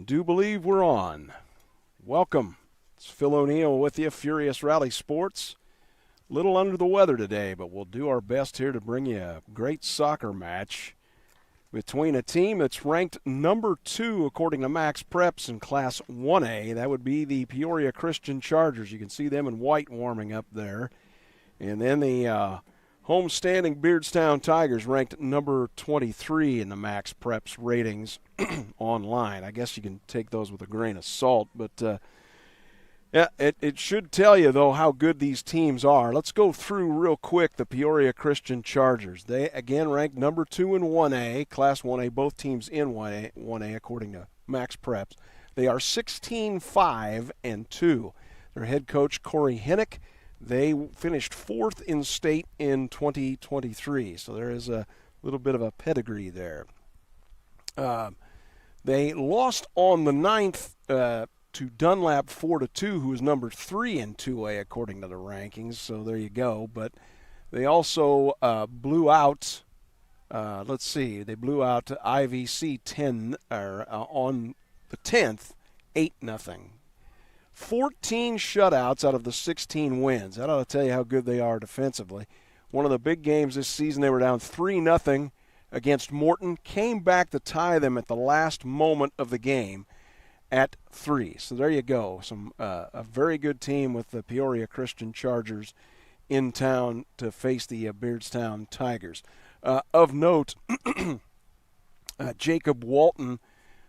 do believe we're on. Welcome. It's Phil O'Neill with you, Furious Rally Sports. Little under the weather today, but we'll do our best here to bring you a great soccer match between a team that's ranked number 2 according to Max Preps in Class 1A. That would be the Peoria Christian Chargers. You can see them in white warming up there. And then the homestanding Beardstown Tigers ranked number 23 in the Max Preps ratings online. I guess you can take those with a grain of salt, but it should tell you, though, how good these teams are. Let's go through real quick the Peoria Christian Chargers. They, again, ranked number 2 in 1A, Class 1A, both teams in 1A according to Max Preps. They are 16-5-2. Their head coach, Corey Hennick, they finished 4th in state in 2023, so there is a little bit of a pedigree there. They lost on the 9th to Dunlap 4-2, who is number 3 in 2A according to the rankings. So there you go. But they also blew out. They blew out IVC 10 on the 10th, 8-0. 14 shutouts out of the 16 wins. That ought to tell you how good they are defensively. One of the big games this season, they were down 3-0 against Morton, came back to tie them at the last moment of the game at 3. So there you go. A very good team with the Peoria Christian Chargers in town to face the Beardstown Tigers. Of note, Jacob Walton,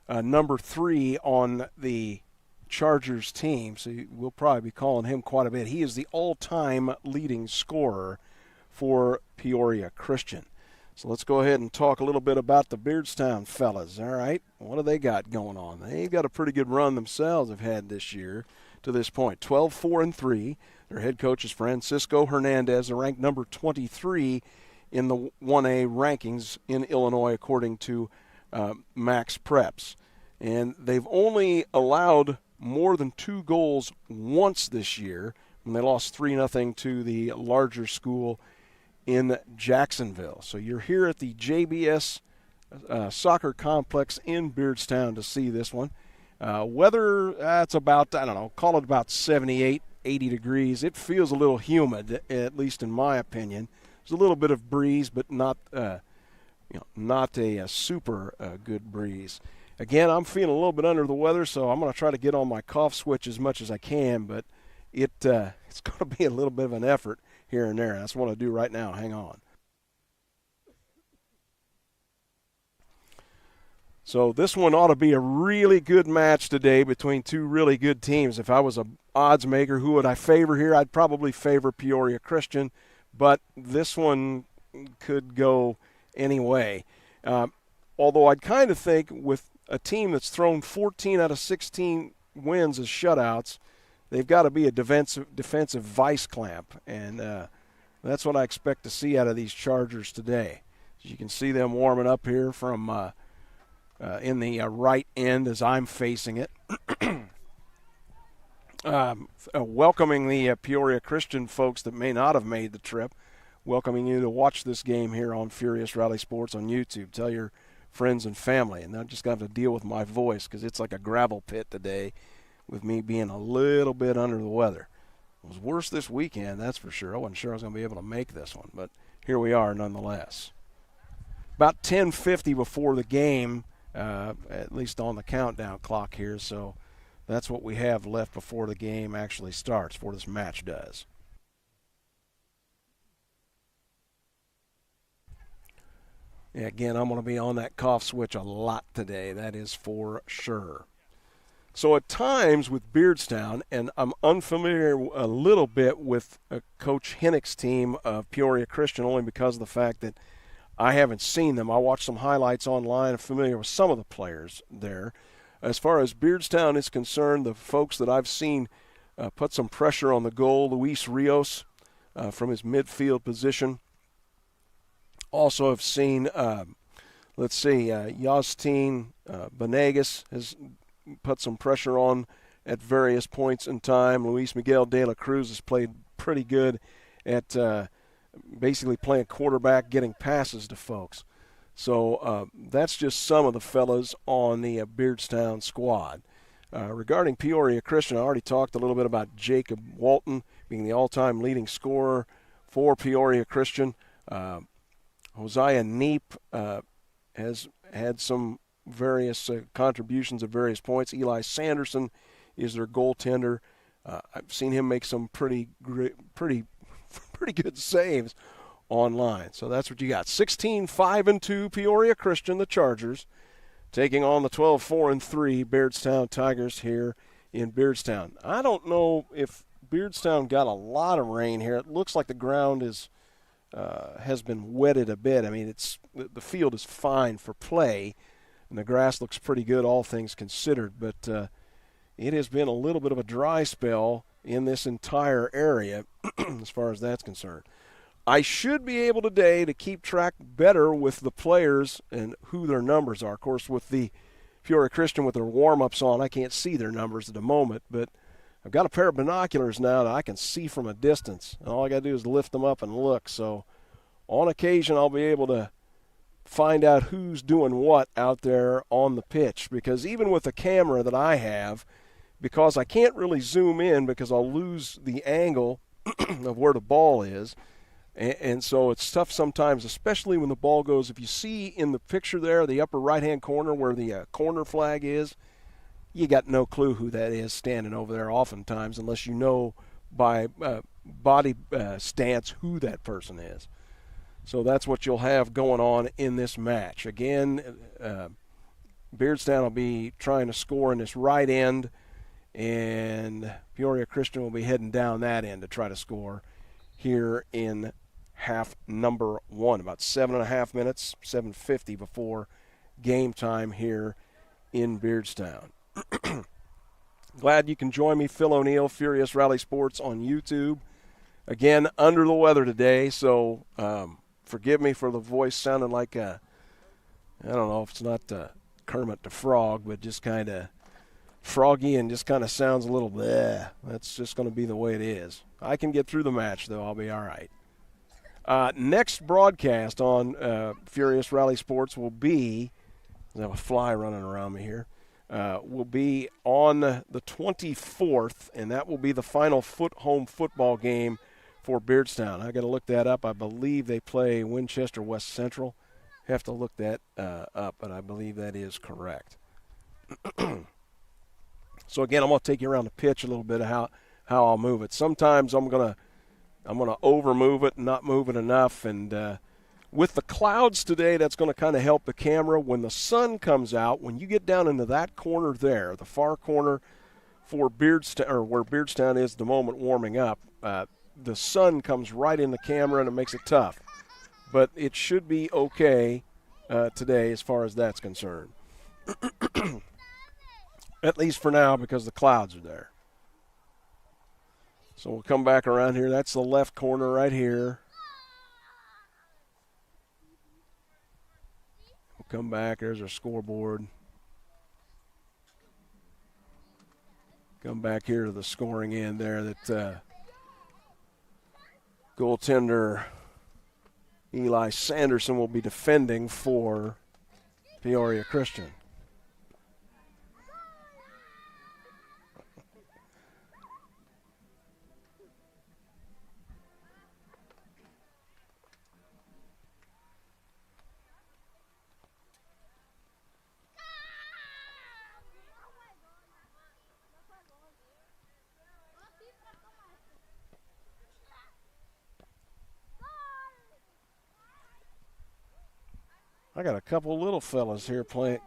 number 3 on the Chargers team, so we'll probably be calling him quite a bit. He is the all-time leading scorer for Peoria Christian. So let's go ahead and talk a little bit about the Beardstown fellas, all right? What do they got going on? They've got a pretty good run themselves have had this year to this point. 12-4-3. Their head coach is Francisco Hernandez. They're ranked number 23 in the 1A rankings in Illinois according to Max Preps. And they've only allowed more than 2 goals once this year when they lost 3-0 to the larger school in Jacksonville. So you're here at the JBS soccer complex in Beardstown to see this one. Weather, it's about, call it about 78, 80 degrees. It feels a little humid, at least in my opinion. There's a little bit of breeze, but not a super good breeze. Again, I'm feeling a little bit under the weather, so I'm going to try to get on my cough switch as much as I can, but it's going to be a little bit of an effort here and there. That's what I do right now. Hang on. So this one ought to be a really good match today between 2 really good teams. If I was an odds maker, who would I favor here? I'd probably favor Peoria Christian, but this one could go any way. Although I'd kind of think with a team that's thrown 14 out of 16 wins as shutouts, they've got to be a defensive vice clamp, and that's what I expect to see out of these Chargers today. As you can see them warming up here from in the right end as I'm facing it. Welcoming the Peoria Christian folks that may not have made the trip, welcoming you to watch this game here on Furious Rally Sports on YouTube. Tell your friends and family, and not just got to deal with my voice because it's like a gravel pit today with me being a little bit under the weather. It was worse this weekend, that's for sure. I wasn't sure I was going to be able to make this one, but here we are nonetheless. About 10:50 before the game, at least on the countdown clock here, so that's what we have left before the game actually starts, before this match does. Yeah, again, I'm going to be on that cough switch a lot today. That is for sure. So at times with Beardstown, and I'm unfamiliar a little bit with Coach Hennick's team of Peoria Christian only because of the fact that I haven't seen them. I watched some highlights online. I'm familiar with some of the players there. As far as Beardstown is concerned, the folks that I've seen put some pressure on the goal, Luis Rios from his midfield position. Also have seen, Yastin Benegas has put some pressure on at various points in time. Luis Miguel de la Cruz has played pretty good at basically playing quarterback, getting passes to folks. So that's just some of the fellas on the Beardstown squad. Regarding Peoria Christian, I already talked a little bit about Jacob Walton being the all-time leading scorer for Peoria Christian. Hosea Neep has had some various contributions at various points. Eli Sanderson is their goaltender. I've seen him make some pretty good saves online. So that's what you got. 16-5-2 Peoria Christian, the Chargers, taking on the 12-4-3 Beardstown Tigers here in Beardstown. I don't know if Beardstown got a lot of rain here. It looks like the ground has been wetted a bit. I mean, the field is fine for play, and the grass looks pretty good, all things considered. But it has been a little bit of a dry spell in this entire area as far as that's concerned. I should be able today to keep track better with the players and who their numbers are. Of course, with the Peoria Christian with their warm-ups on, I can't see their numbers at the moment, but I've got a pair of binoculars now that I can see from a distance. And all I got to do is lift them up and look. So on occasion, I'll be able to find out who's doing what out there on the pitch. Because even with the camera that I have, because I can't really zoom in because I'll lose the angle of where the ball is. And so it's tough sometimes, especially when the ball goes. If you see in the picture there, the upper right-hand corner where the corner flag is, you got no clue who that is standing over there oftentimes unless you know by body stance who that person is. So that's what you'll have going on in this match. Again, Beardstown will be trying to score in this right end, and Peoria Christian will be heading down that end to try to score here in half number one. About 7.5 minutes, 7:50 before game time here in Beardstown. Glad you can join me, Phil O'Neill, Furious Rally Sports on YouTube. Again, under the weather today, so forgive me for the voice sounding like I don't know if it's not Kermit the Frog, but just kind of froggy and just kind of sounds a little bleh. That's just going to be the way it is. I can get through the match, though. I'll be all right. Next broadcast on Furious Rally Sports will be – I have a fly running around me here. Will be on the 24th, and that will be the final home football game for Beardstown. I got to look that up. I believe they play Winchester West Central. Have to look that up, but I believe that is correct. So again, I'm going to take you around the pitch a little bit of how I'll move it. Sometimes I'm gonna over move it and not move it enough, and with the clouds today, that's going to kind of help the camera. When the sun comes out, when you get down into that corner there, the far corner for Beardstown, or where Beardstown is the moment warming up, the sun comes right in the camera and it makes it tough. But it should be okay today as far as that's concerned. At least for now, because the clouds are there. So we'll come back around here. That's the left corner right here. We'll come back. There's our scoreboard. Come back here to the scoring end there that goaltender Eli Sanderson will be defending for Peoria Christian. I got a couple little fellas here playing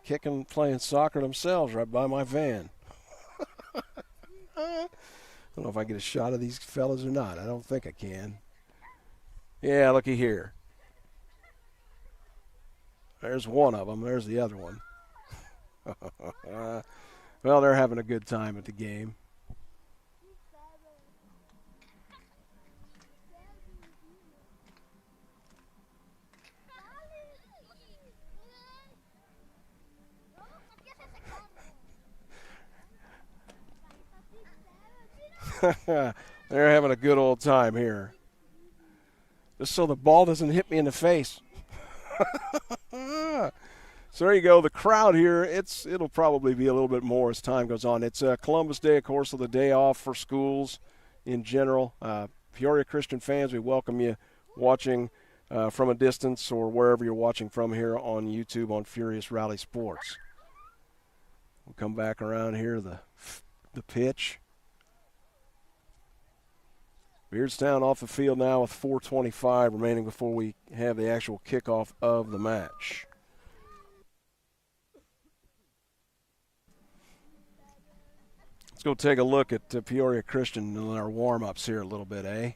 soccer themselves right by my van. I don't know if I get a shot of these fellas or not. I don't think I can. Yeah, looky here. There's one of them. There's the other one. Well, they're having a good time at the game. They're having a good old time here. Just so the ball doesn't hit me in the face. So there you go. The crowd here, it'll probably be a little bit more as time goes on. It's Columbus Day, of course, so the day off for schools in general. Peoria Christian fans, we welcome you watching from a distance or wherever you're watching from here on YouTube on Furious Rally Sports. We'll come back around here, the pitch. Beardstown off the field now with 4:25 remaining before we have the actual kickoff of the match. Let's go take a look at Peoria Christian in our warm-ups here a little bit, eh?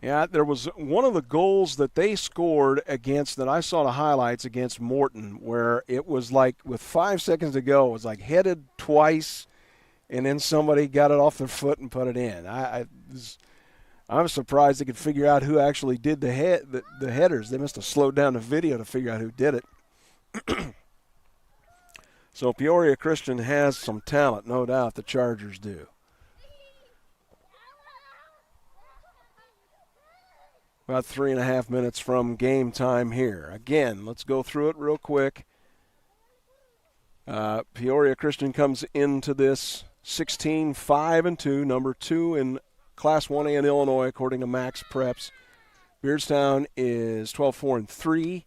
Yeah, there was one of the goals that they scored against, that I saw the highlights against Morton, where it was like with 5 seconds to go, it was like headed twice, and then somebody got it off their foot and put it in. I'm surprised they could figure out who actually did the headers. They must have slowed down the video to figure out who did it. So Peoria Christian has some talent, no doubt. The Chargers do. About 3.5 minutes from game time here. Again, let's go through it real quick. Peoria Christian comes into this 16-5-2, number 2 in Class 1A in Illinois, according to Max Preps. Beardstown is 12-4-3,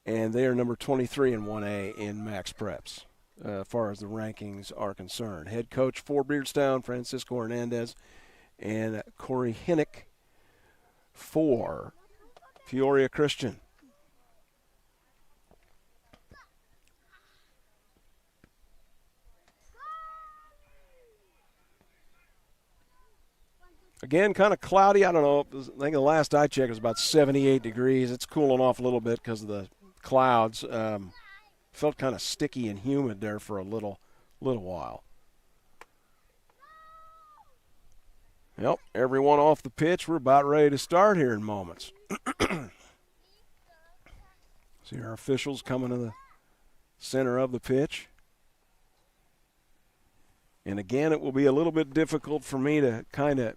and they are number 23 in 1A in Max Preps, as far as the rankings are concerned. Head coach for Beardstown, Francisco Hernandez, and Corey Hinnick for Peoria Christian. Again, kind of cloudy. I don't know. I think the last I checked was about 78 degrees. It's cooling off a little bit because of the clouds. Felt kind of sticky and humid there for a little while. Yep, everyone off the pitch. We're about ready to start here in moments. See our officials coming to the center of the pitch. And again, it will be a little bit difficult for me to kind of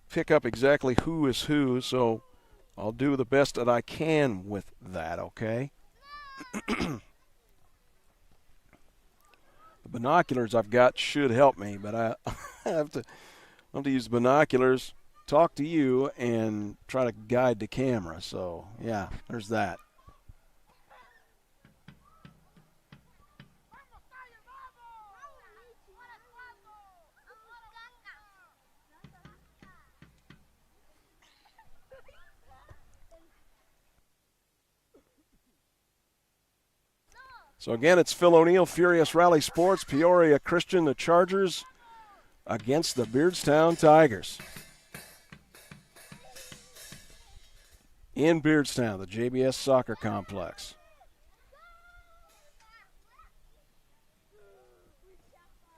pick up exactly who is who, so I'll do the best that I can with that, okay? The binoculars I've got should help me, but I have to use the binoculars, talk to you, and try to guide the camera. So, yeah, there's that. So, again, it's Phil O'Neill, Furious Rally Sports, Peoria Christian, the Chargers against the Beardstown Tigers. In Beardstown, the JBS Soccer Complex.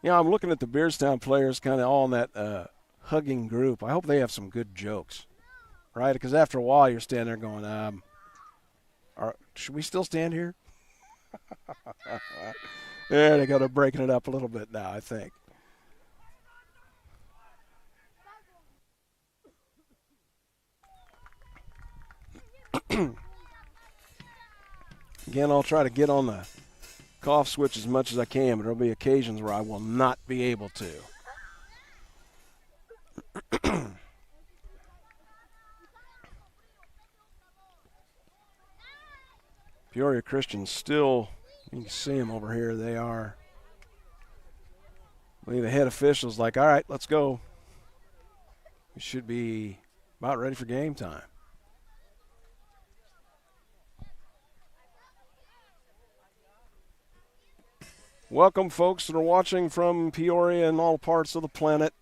Yeah, I'm looking at the Beardstown players kind of all in that hugging group. I hope they have some good jokes, right? Because after a while, you're standing there going, should we still stand here? Yeah, they got to breaking it up a little bit now, I think. Again, I'll try to get on the cough switch as much as I can, but there will be occasions where I will not be able to. Peoria Christian still, you can see them over here. They are, I believe the head official's like, all right, let's go. We should be about ready for game time. Welcome, folks that are watching from Peoria and all parts of the planet.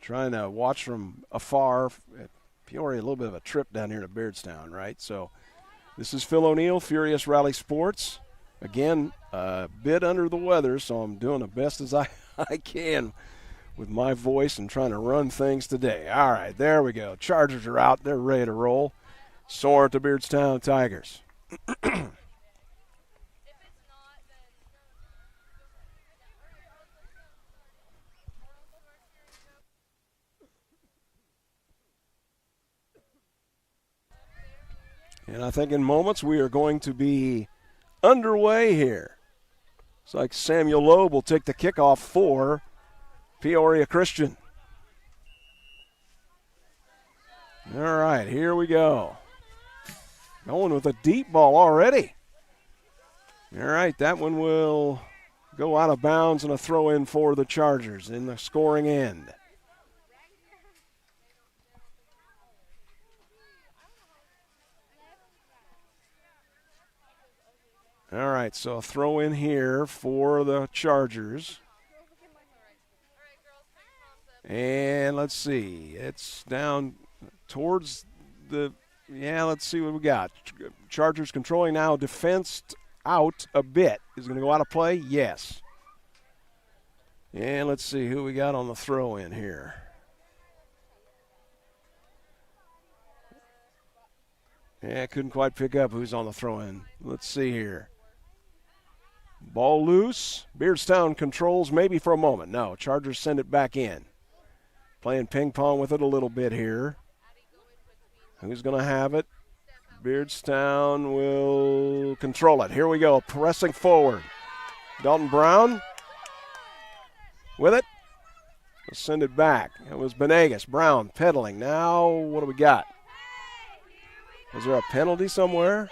Trying to watch from afar. Peoria, a little bit of a trip down here to Beardstown, right? So this is Phil O'Neill, Furious Rally Sports. Again, a bit under the weather, so I'm doing the best as I can with my voice and trying to run things today. All right, there we go. Chargers are out. They're ready to roll. So are the Beardstown Tigers. And I think in moments we are going to be underway here. It's like Samuel Loeb will take the kickoff for Peoria Christian. All right, here we go. Going with a deep ball already. All right, that one will go out of bounds and a throw in for the Chargers in the scoring end. All right, so a throw in here for the Chargers. And let's see, it's down towards the, let's see what we got. Chargers controlling now, defensed out a bit. Is it going to go out of play? Yes. And let's see who we got on the throw in here. Yeah, couldn't quite pick up who's on the throw in. Let's see here. Ball loose. Beardstown controls maybe for a moment. No, Chargers send it back in. Playing ping pong with it a little bit here. Who's going to have it? Beardstown will control it. Here we go, pressing forward. Dalton Brown with it. We'll send it back. It was Benegas. Brown pedaling. Now, what do we got? Is there a penalty somewhere?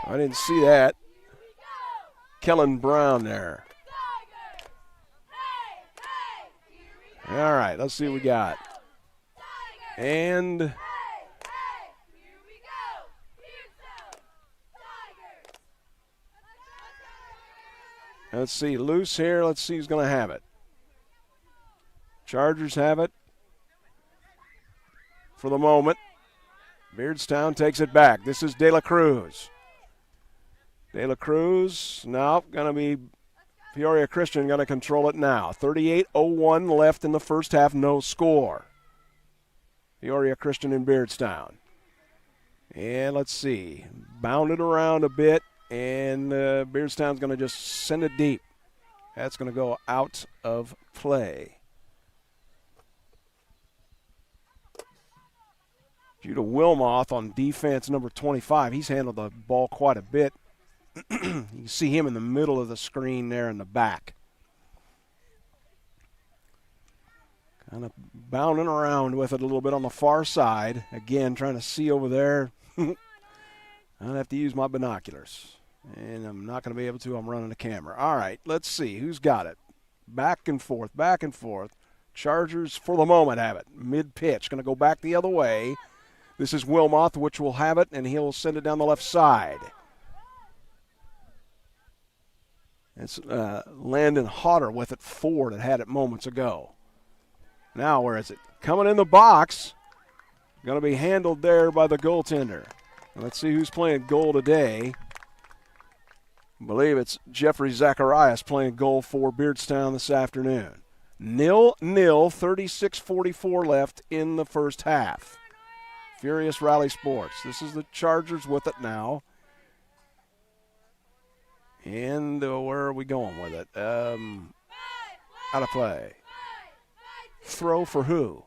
I didn't see that. Kellen Brown there. All right, let's see what we got. And let's see, loose here. Let's see who's going to have it. Chargers have it for the moment. Beardstown takes it back. This is De La Cruz. De La Cruz, now going to be Peoria Christian going to control it now. 38:01 left in the first half, no score. Peoria Christian in Beardstown. And let's see, bounded around a bit, and Beardstown's going to just send it deep. That's going to go out of play. Judah Wilmoth on defense, number 25. He's handled the ball quite a bit. You can see him in the middle of the screen there in the back. Kind of bounding around with it a little bit on the far side. Again, trying to see over there. I'd have to use my binoculars. And I'm not going to be able to. I'm running the camera. All right, let's see. Who's got it? Back and forth, back and forth. Chargers, for the moment, have it. Mid-pitch. Going to go back the other way. This is Wilmoth, which will have it, and he'll send it down the left side. It's Landon Hodder with it, Ford that had it moments ago. Now, where is it? Coming in the box. Going to be handled there by the goaltender. Let's see who's playing goal today. I believe it's Jeffrey Zacharias playing goal for Beardstown this afternoon. 0-0, 36:44 left in the first half. Furious Rally Sports. This is the Chargers with it now. And where are we going with it? Out of play. Throw for who?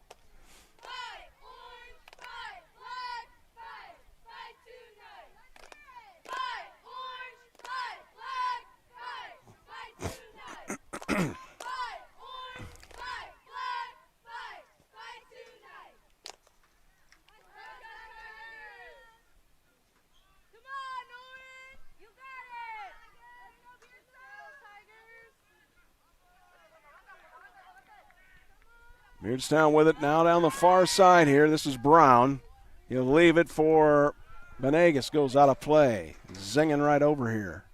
Beardstown with it now down the far side here. This is Brown. He'll leave it for Benegas. Goes out of play. Zinging right over here.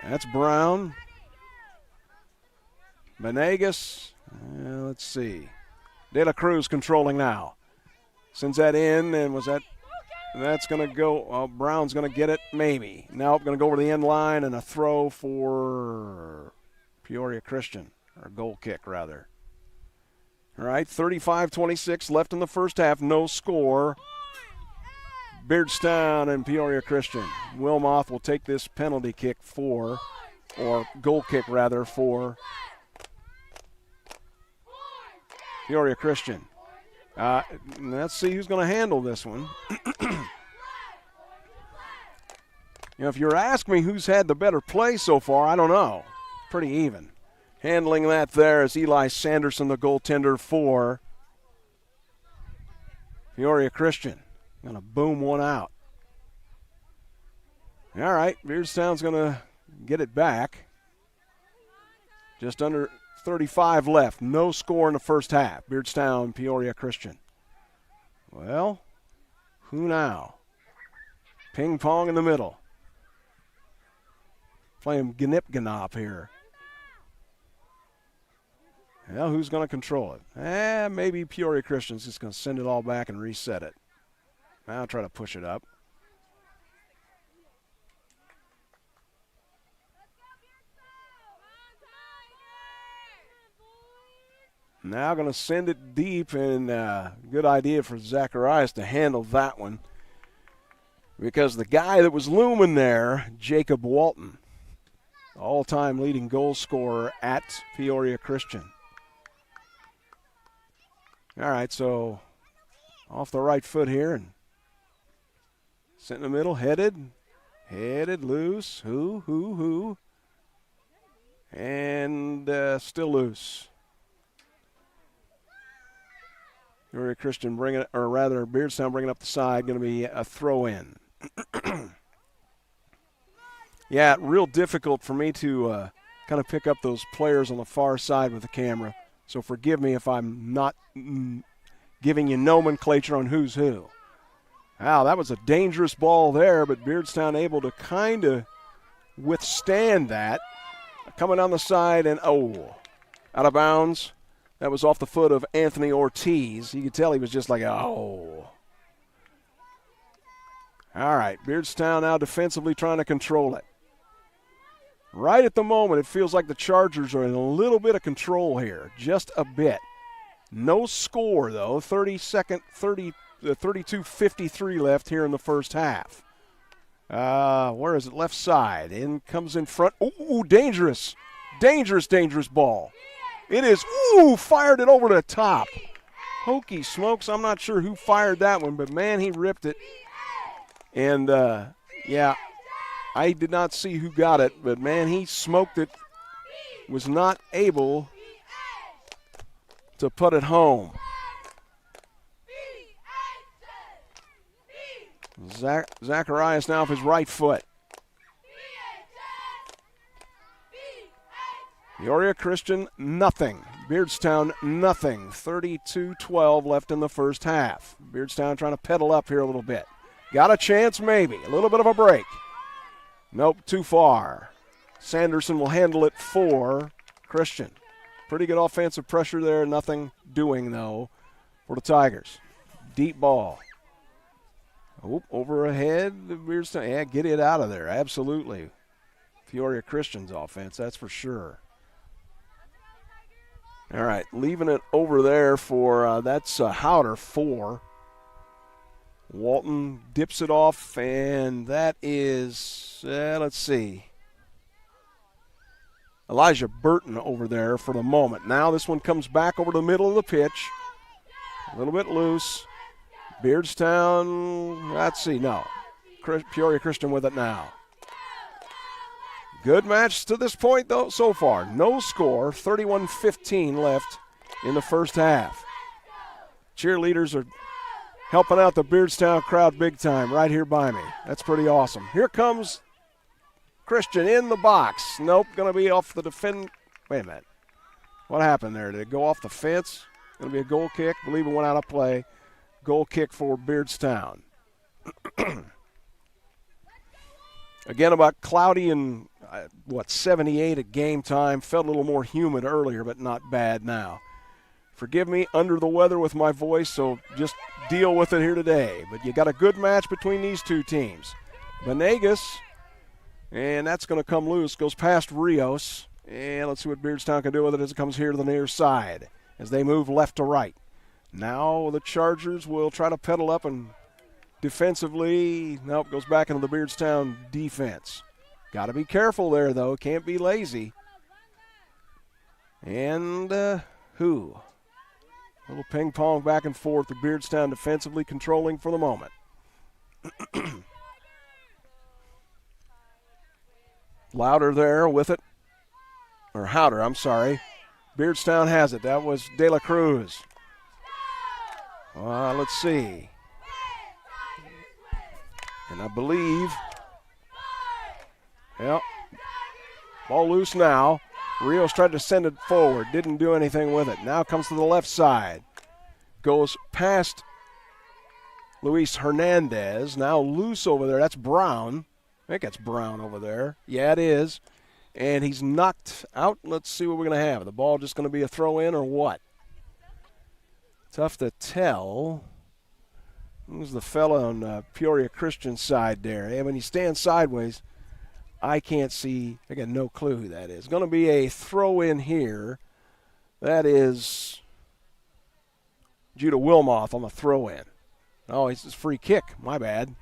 That's Brown. Benegas. Let's see. De La Cruz controlling now. Sends that in, and that's going to go. Brown's going to get it, maybe. Now going to go over the end line and a throw for Peoria Christian. Or goal kick, rather. All right, 35-26 left in the first half, no score. Beardstown and Peoria Christian. Wilmoth will take this penalty kick or goal kick, rather, for Peoria Christian. Let's see who's going to handle this one. If you're asking me who's had the better play so far, I don't know. Pretty even. Handling that there is Eli Sanderson, the goaltender for Peoria Christian. Going to boom one out. All right, Beardstown's going to get it back. Just under 35 left. No score in the first half. Beardstown, Peoria Christian. Well, who now? Ping pong in the middle. Playing Gnip-Gnop here. Well, who's going to control it? Maybe Peoria Christian's just going to send it all back and reset it. I'll try to push it up. Now going to send it deep, and good idea for Zacharias to handle that one, because the guy that was looming there, Jacob Walton, all-time leading goal scorer at Peoria Christian. All right, so off the right foot here, and sent in the middle, headed, loose, who, and still loose. Peoria Christian bringing it, or rather Beardstown bringing up the side, going to be a throw-in. Yeah, real difficult for me to kind of pick up those players on the far side with the camera. So forgive me if I'm not giving you nomenclature on who's who. Wow, that was a dangerous ball there, but Beardstown able to kind of withstand that. Coming down the side and, out of bounds. That was off the foot of Anthony Ortiz. You could tell he was just like, oh. All right, Beardstown now defensively trying to control it. Right at the moment, it feels like the Chargers are in a little bit of control here, just a bit. No score, though, 32:53 left here in the first half. Where is it? Left side. In comes in front. Ooh, dangerous. Dangerous ball. It is, fired it over the top. Hokey smokes, I'm not sure who fired that one, but, man, he ripped it. And, yeah, I did not see who got it, but, man, he smoked it. Was not able to put it home. Zacharias now off his right foot. Peoria Christian, nothing. Beardstown, nothing. 32-12 left in the first half. Beardstown trying to pedal up here a little bit. Got a chance, maybe. A little bit of a break. Nope, too far. Sanderson will handle it for Christian. Pretty good offensive pressure there. Nothing doing, though, for the Tigers. Deep ball. Over ahead. Beardstown. Yeah, get it out of there. Absolutely. Peoria Christian's offense, that's for sure. All right, leaving it over there for, that's Howder 4. Walton dips it off, and that is, let's see, Elijah Burton over there for the moment. Now this one comes back over the middle of the pitch. A little bit loose. Beardstown, let's see, no. Peoria Christian with it now. Good match to this point, though, so far. No score, 31-15 left in the first half. Cheerleaders are helping out the Beardstown crowd big time right here by me. That's pretty awesome. Here comes Christian in the box. Nope, going to be off the defend. Wait a minute. What happened there? Did it go off the fence? Going to be a goal kick. I believe it went out of play. Goal kick for Beardstown. Again, about cloudy and, 78 at game time. Felt a little more humid earlier, but not bad now. Forgive me, under the weather with my voice, so just deal with it here today. But you got a good match between these two teams. Venegas, and that's going to come loose, goes past Rios. And let's see what Beardstown can do with it as it comes here to the near side as they move left to right. Now the Chargers will try to pedal up and defensively, nope, goes back into the Beardstown defense. Got to be careful there, though. Can't be lazy. And who? Little ping pong back and forth. The Beardstown defensively controlling for the moment. Louder there with it. Or Howder, I'm sorry. Beardstown has it. That was De La Cruz. Let's see. And I believe, ball loose now. Rios tried to send it forward. Didn't do anything with it. Now comes to the left side. Goes past Luis Hernandez. Now loose over there. That's Brown. I think that's Brown over there. Yeah, it is. And he's knocked out. Let's see what we're going to have. The ball just going to be a throw-in or what? Tough to tell. Who's the fella on Peoria Christian side there? And when you stand sideways, I can't see. I got no clue who that is. Going to be a throw-in here. That is Judah Wilmoth on the throw-in. Oh, it's a free kick. My bad.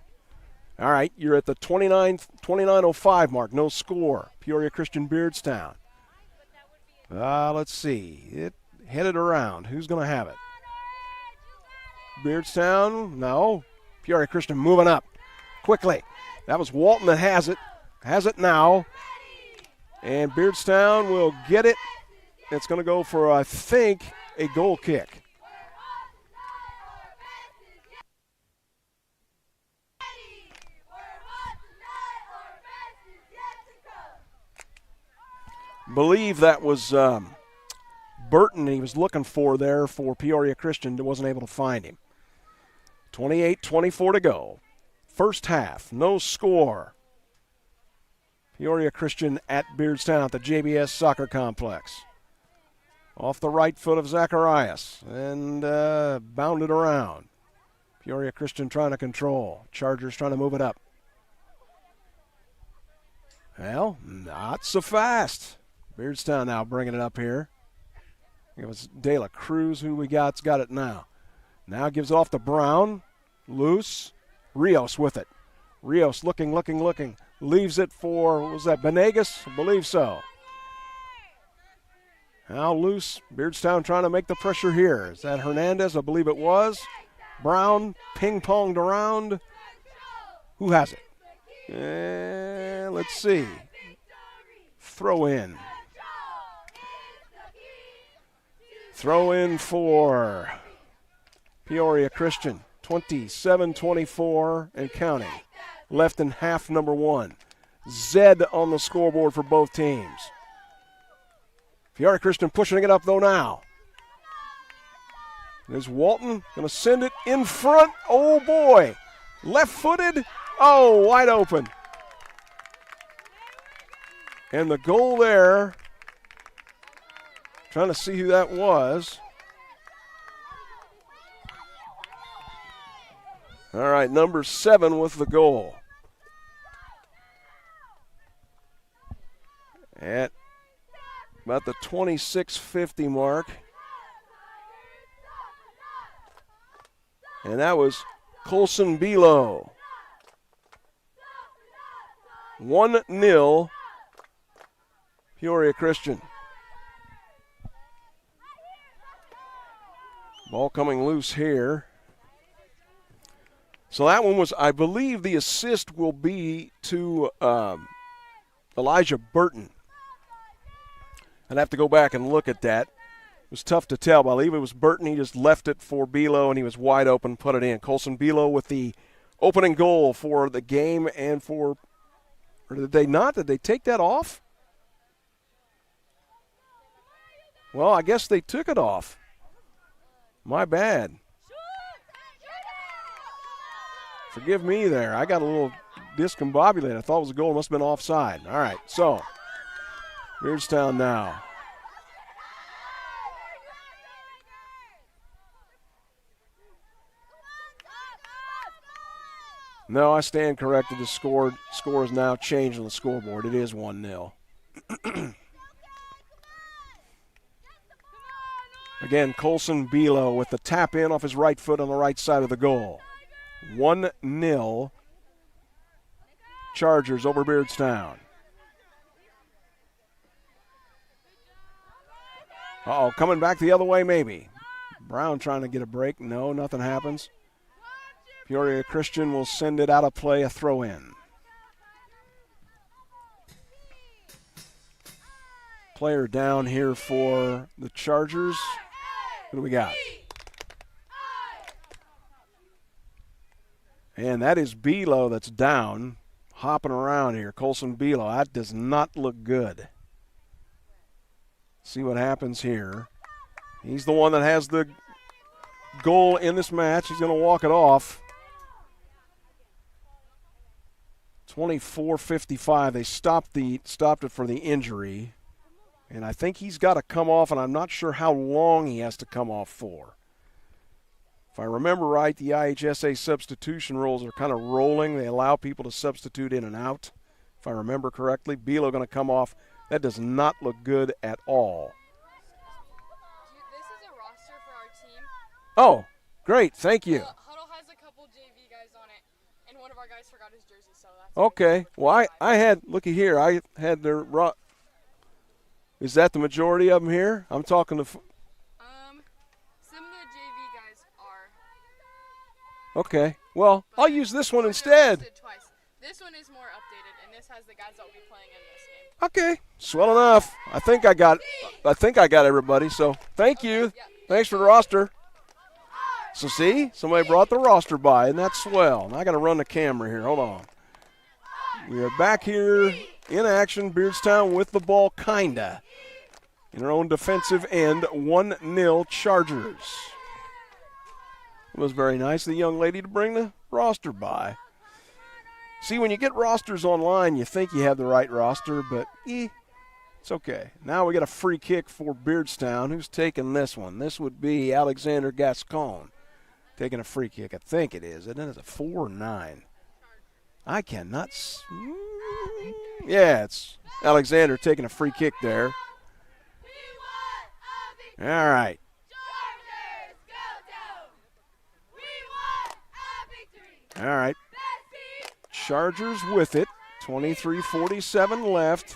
All right, you're at the 29:05 mark. No score. Peoria Christian Beardstown. Let's see. It headed around. Who's going to have it? Beardstown? No. Peoria Christian moving up quickly. That was Walton that has it. Has it now. And Beardstown will get it. It's going to go for, I think, a goal kick. Believe that was Burton he was looking for there for Peoria Christian. Wasn't able to find him. 28-24 to go. First half, no score. Peoria Christian at Beardstown at the JBS Soccer Complex. Off the right foot of Zacharias and bounded around. Peoria Christian trying to control. Chargers trying to move it up. Well, not so fast. Beardstown now bringing it up here. It was De La Cruz who we got. It's got it now. Now gives it off to Brown. Loose. Rios with it. Rios looking. Leaves it for, what was that, Benegas? I believe so. Now loose. Beardstown trying to make the pressure here. Is that Hernandez? I believe it was. Brown ping-ponged around. Who has it? Let's see. Throw in. Throw in for Peoria Christian. 27-24 and counting. Left in half number one. Zed on the scoreboard for both teams. Peoria Christian pushing it up though now. There's Walton going to send it in front. Oh boy. Left-footed. Oh, wide open. And the goal there. Trying to see who that was. All right, number 7 with the goal. At about the 26:50 mark. And that was Colson Belo. 1-0 Peoria Christian. Ball coming loose here. So that one was, I believe the assist will be to Elijah Burton. I'd have to go back and look at that. It was tough to tell, but I believe it was Burton. He just left it for Belo, and he was wide open, put it in. Colson Belo with the opening goal for the game and for, or did they not? Did they take that off? Well, I guess they took it off. My bad. Forgive me there. I got a little discombobulated. I thought it was a goal. It must have been offside. All right, so Beardstown now. No, I stand corrected. The score is now changed on the scoreboard. It is 1-0. Again, Colson Belo with the tap in off his right foot on the right side of the goal. 1-0 Chargers over Beardstown. Uh-oh, coming back the other way maybe. Brown trying to get a break. No, nothing happens. Peoria Christian will send it out of play, a throw in. Player down here for the Chargers. Who do we got? And that is Belo that's down, hopping around here. Colson Belo. That does not look good. See what happens here. He's the one that has the goal in this match. He's going to walk it off. 24:55. They stopped it for the injury. And I think he's got to come off, and I'm not sure how long he has to come off for. If I remember right, the IHSA substitution rules are kind of rolling. They allow people to substitute in and out. If I remember correctly, Belo going to come off. That does not look good at all. This is a roster for our team. Oh, great. Thank you. Huddle has a couple JV guys on it, and one of our guys forgot his jersey, so that's okay. Well, I had, looky here, I had their is that the majority of them here? I'm talking to. Some of the JV guys are. Okay. Well, I'll use this one instead. Twice. This one is more updated, and this has the guys that will be playing in this game. Okay. Swell enough. I think I got everybody. So thank you. Yeah. Thanks for the roster. So see, somebody brought the roster by, and that's swell. Now I got to run the camera here. Hold on. We are back here in action. Beardstown with the ball, kinda. In our own defensive end, 1-0 Chargers. It was very nice of the young lady to bring the roster by. See, when you get rosters online, you think you have the right roster, but it's okay. Now we got a free kick for Beardstown. Who's taking this one? This would be Alexander Gascon taking a free kick. I think it is. And then it's a 4-9. I cannot. Yeah, it's Alexander taking a free kick there. All right. All right. Chargers with it. 23:47 left.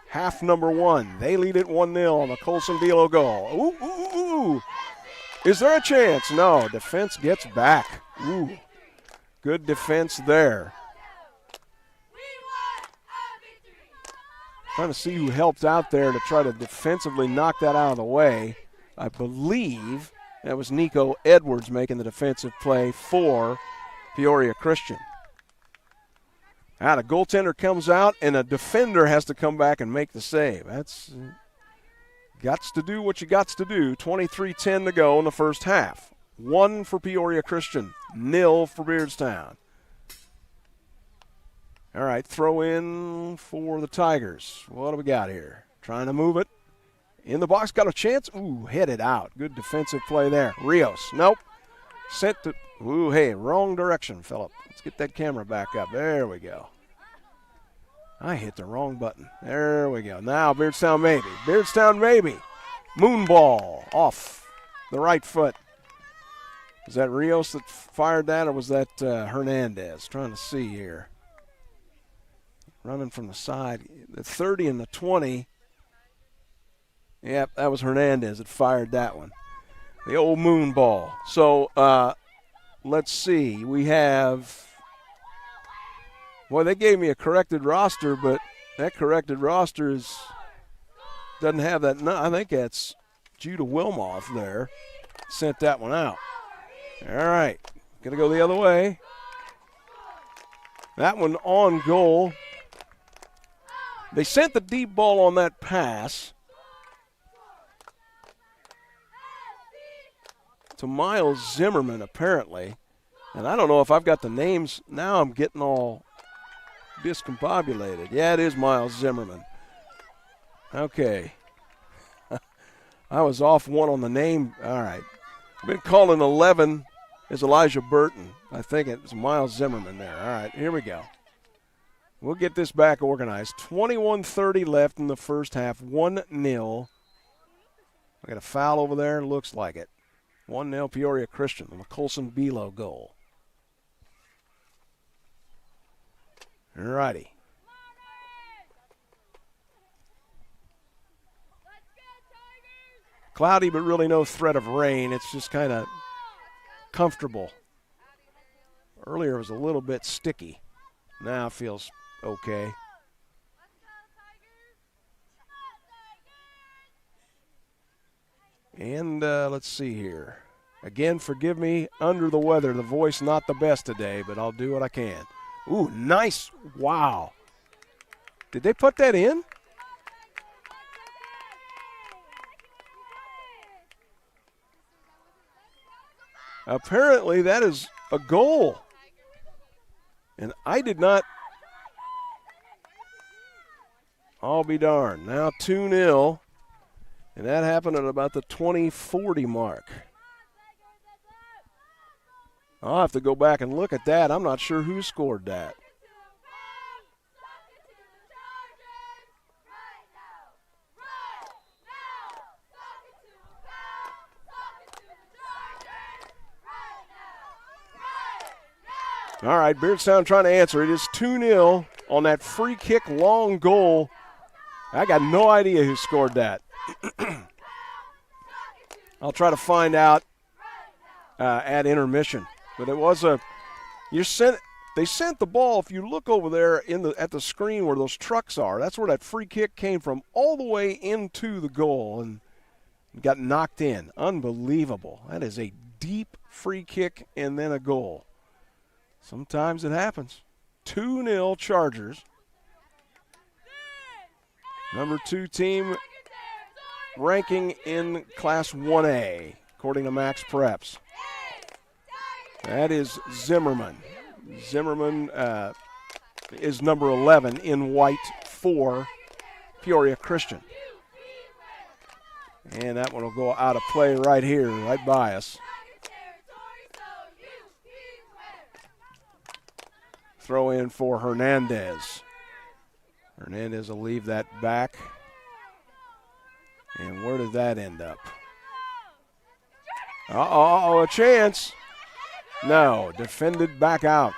Half number one. They lead it 1-0 on the Colson Belo goal. Ooh, ooh, ooh. Is there a chance? No. Defense gets back. Ooh. Good defense there. Trying to see who helped out there to try to defensively knock that out of the way. I believe that was Nico Edwards making the defensive play for Peoria Christian. Now the goaltender comes out, and a defender has to come back and make the save. That's gots to do what you gots to do. 23:10 to go in the first half. 1 for Peoria Christian, 0 for Beardstown. All right, throw in for the Tigers. What do we got here? Trying to move it. In the box, got a chance. Ooh, headed out. Good defensive play there. Rios, nope. Sent to, ooh, hey, wrong direction, Phillip. Let's get that camera back up. There we go. I hit the wrong button. There we go. Now Beardstown maybe. Beardstown maybe. Moonball off the right foot. Was that Rios that fired that, or was that Hernandez? Trying to see here. Running from the side. The 30 and the 20. Yep, that was Hernandez that fired that one. The old moonball. So let's see. We have, well, they gave me a corrected roster, but that corrected roster doesn't have that. No, I think that's Judah Wilmoth there. Sent that one out. All right. Going to go the other way. That one on goal. They sent the deep ball on that pass to Miles Zimmerman, apparently. And I don't know if I've got the names. Now I'm getting all discombobulated. Yeah, it is Miles Zimmerman. Okay. I was off one on the name. All right. I've been calling 11 is Elijah Burton. I think it was Miles Zimmerman there. All right, here we go. We'll get this back organized. 21:30 left in the first half. 1-0. I got a foul over there. Looks like it. 1-0 Peoria Christian on the Colson Belo goal. All righty. Cloudy, but really no threat of rain. It's just kind of comfortable. Earlier it was a little bit sticky. Now it feels okay. And let's see here. Again, forgive me, under the weather. The voice not the best today, but I'll do what I can. Ooh, nice. Wow. Did they put that in? Apparently that is a goal. And I did not. I'll be darned. Now 2-0. And that happened at about the 20-40 mark. I'll have to go back and look at that. I'm not sure who scored that. All right, Beardstown trying to answer. It is 2-0 on that free kick long goal. I got no idea who scored that. I'll try to find out at intermission. But it was they sent the ball. If you look over there at the screen where those trucks are, that's where that free kick came from, all the way into the goal and got knocked in. Unbelievable. That is a deep free kick and then a goal. Sometimes it happens. 2-0 Chargers. Number 2 team ranking in Class 1A, according to Max Preps. That is Zimmerman. Zimmerman is number 11 in white for Peoria Christian. And that one will go out of play right here, right by us. Throw in for Hernandez. Hernandez will leave that back. And where did that end up? Uh-oh, a chance. No, defended back out.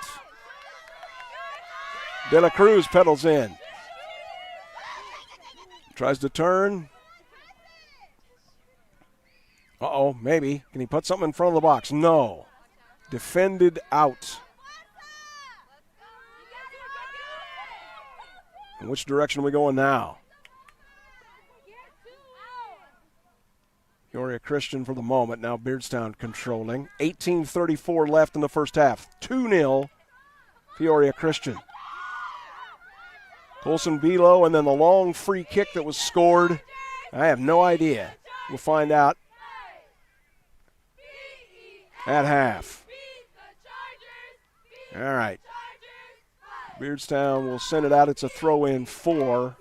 De La Cruz pedals in. Tries to turn. Uh-oh, maybe. Can he put something in front of the box? No. Defended out. In which direction are we going now? Peoria Christian for the moment. Now Beardstown controlling. 18:34 left in the first half. 2-0 Peoria Christian. Colson Belo and then the long free kick that was scored. I have no idea. We'll find out at half. All right. Beardstown will send it out. It's a throw-in 4.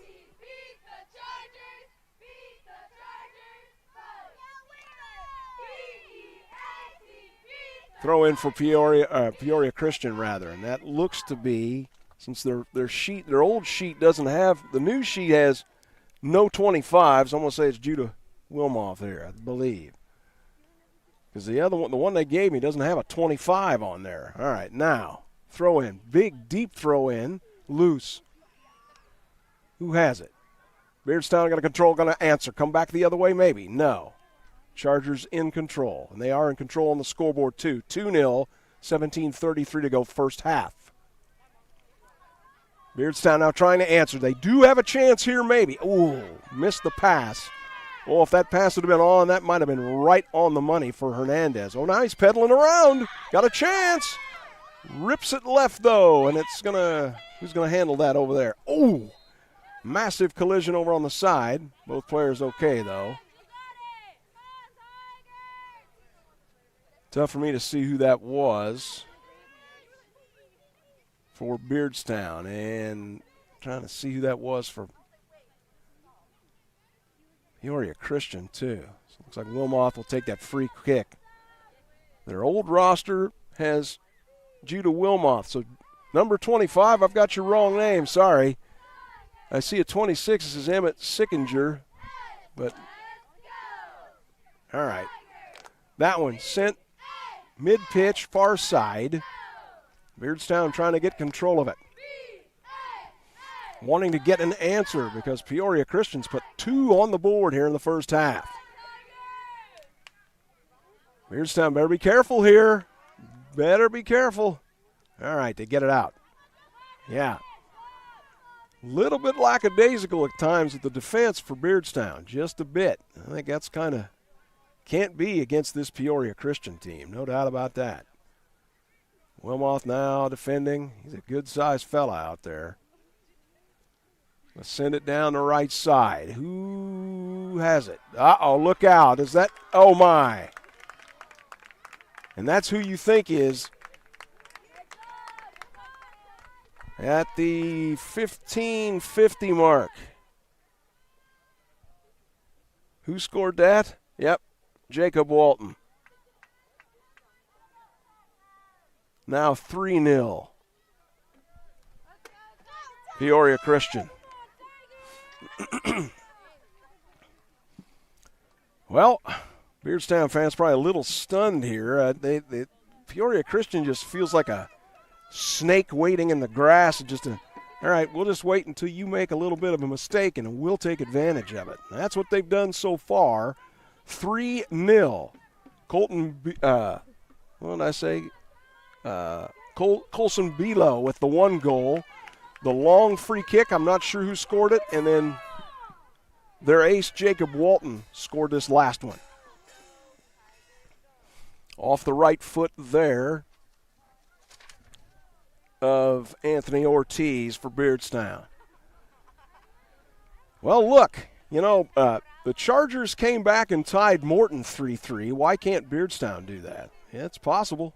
Throw in for Peoria Christian rather, and that looks to be, since their old sheet doesn't have, the new sheet has no 25s. I'm gonna say it's Judah Wilmoth there, I believe, because the other one, the one they gave me, doesn't have a 25 on there. All right, now throw in, big deep throw in, loose. Who has it? Beardstown got a control, going to answer. Come back the other way, maybe. No. Chargers in control, and they are in control on the scoreboard too. 2-0, 17:33 to go first half. Beardstown now trying to answer. They do have a chance here, maybe. Ooh, missed the pass. Oh, if that pass would have been on, that might have been right on the money for Hernandez. Oh, now he's pedaling around. Got a chance. Rips it left, though, and it's who's gonna handle that over there? Ooh, massive collision over on the side. Both players okay, though. Tough for me to see who that was for Beardstown, and trying to see who that was for Peoria Christian, too. So it looks like Wilmoth will take that free kick. Their old roster has Judah Wilmoth. So number 25, I've got your wrong name. Sorry. I see a 26. This is Emmett Sickinger. But, all right. That one sent mid-pitch, far side. Beardstown trying to get control of it. Wanting to get an answer because Peoria Christians put 2 on the board here in the first half. Beardstown better be careful here. Better be careful. All right, they get it out. Yeah. Little bit lackadaisical at times at the defense for Beardstown, just a bit. I think that's kind of can't be against this Peoria Christian team, no doubt about that. Wilmoth now defending. He's a good-sized fella out there. Let's send it down the right side. Who has it? Uh-oh, look out. Is that? Oh, my. And that's who you think is at the 15:50 mark. Who scored that? Yep, Jacob Walton. Now 3-0. Peoria Christian. Well, Beardstown fans probably a little stunned here. Peoria Christian just feels like a snake waiting in the grass. All right, we'll just wait until you make a little bit of a mistake, and we'll take advantage of it. That's what they've done so far. 3-0. Colton, what did I say? Colson Belo with the one goal. The long free kick, I'm not sure who scored it, and then their ace, Jacob Walton, scored this last one. Off the right foot there of Anthony Ortiz for Beardstown. Well, look, the Chargers came back and tied Morton 3-3. Why can't Beardstown do that? Yeah, it's possible.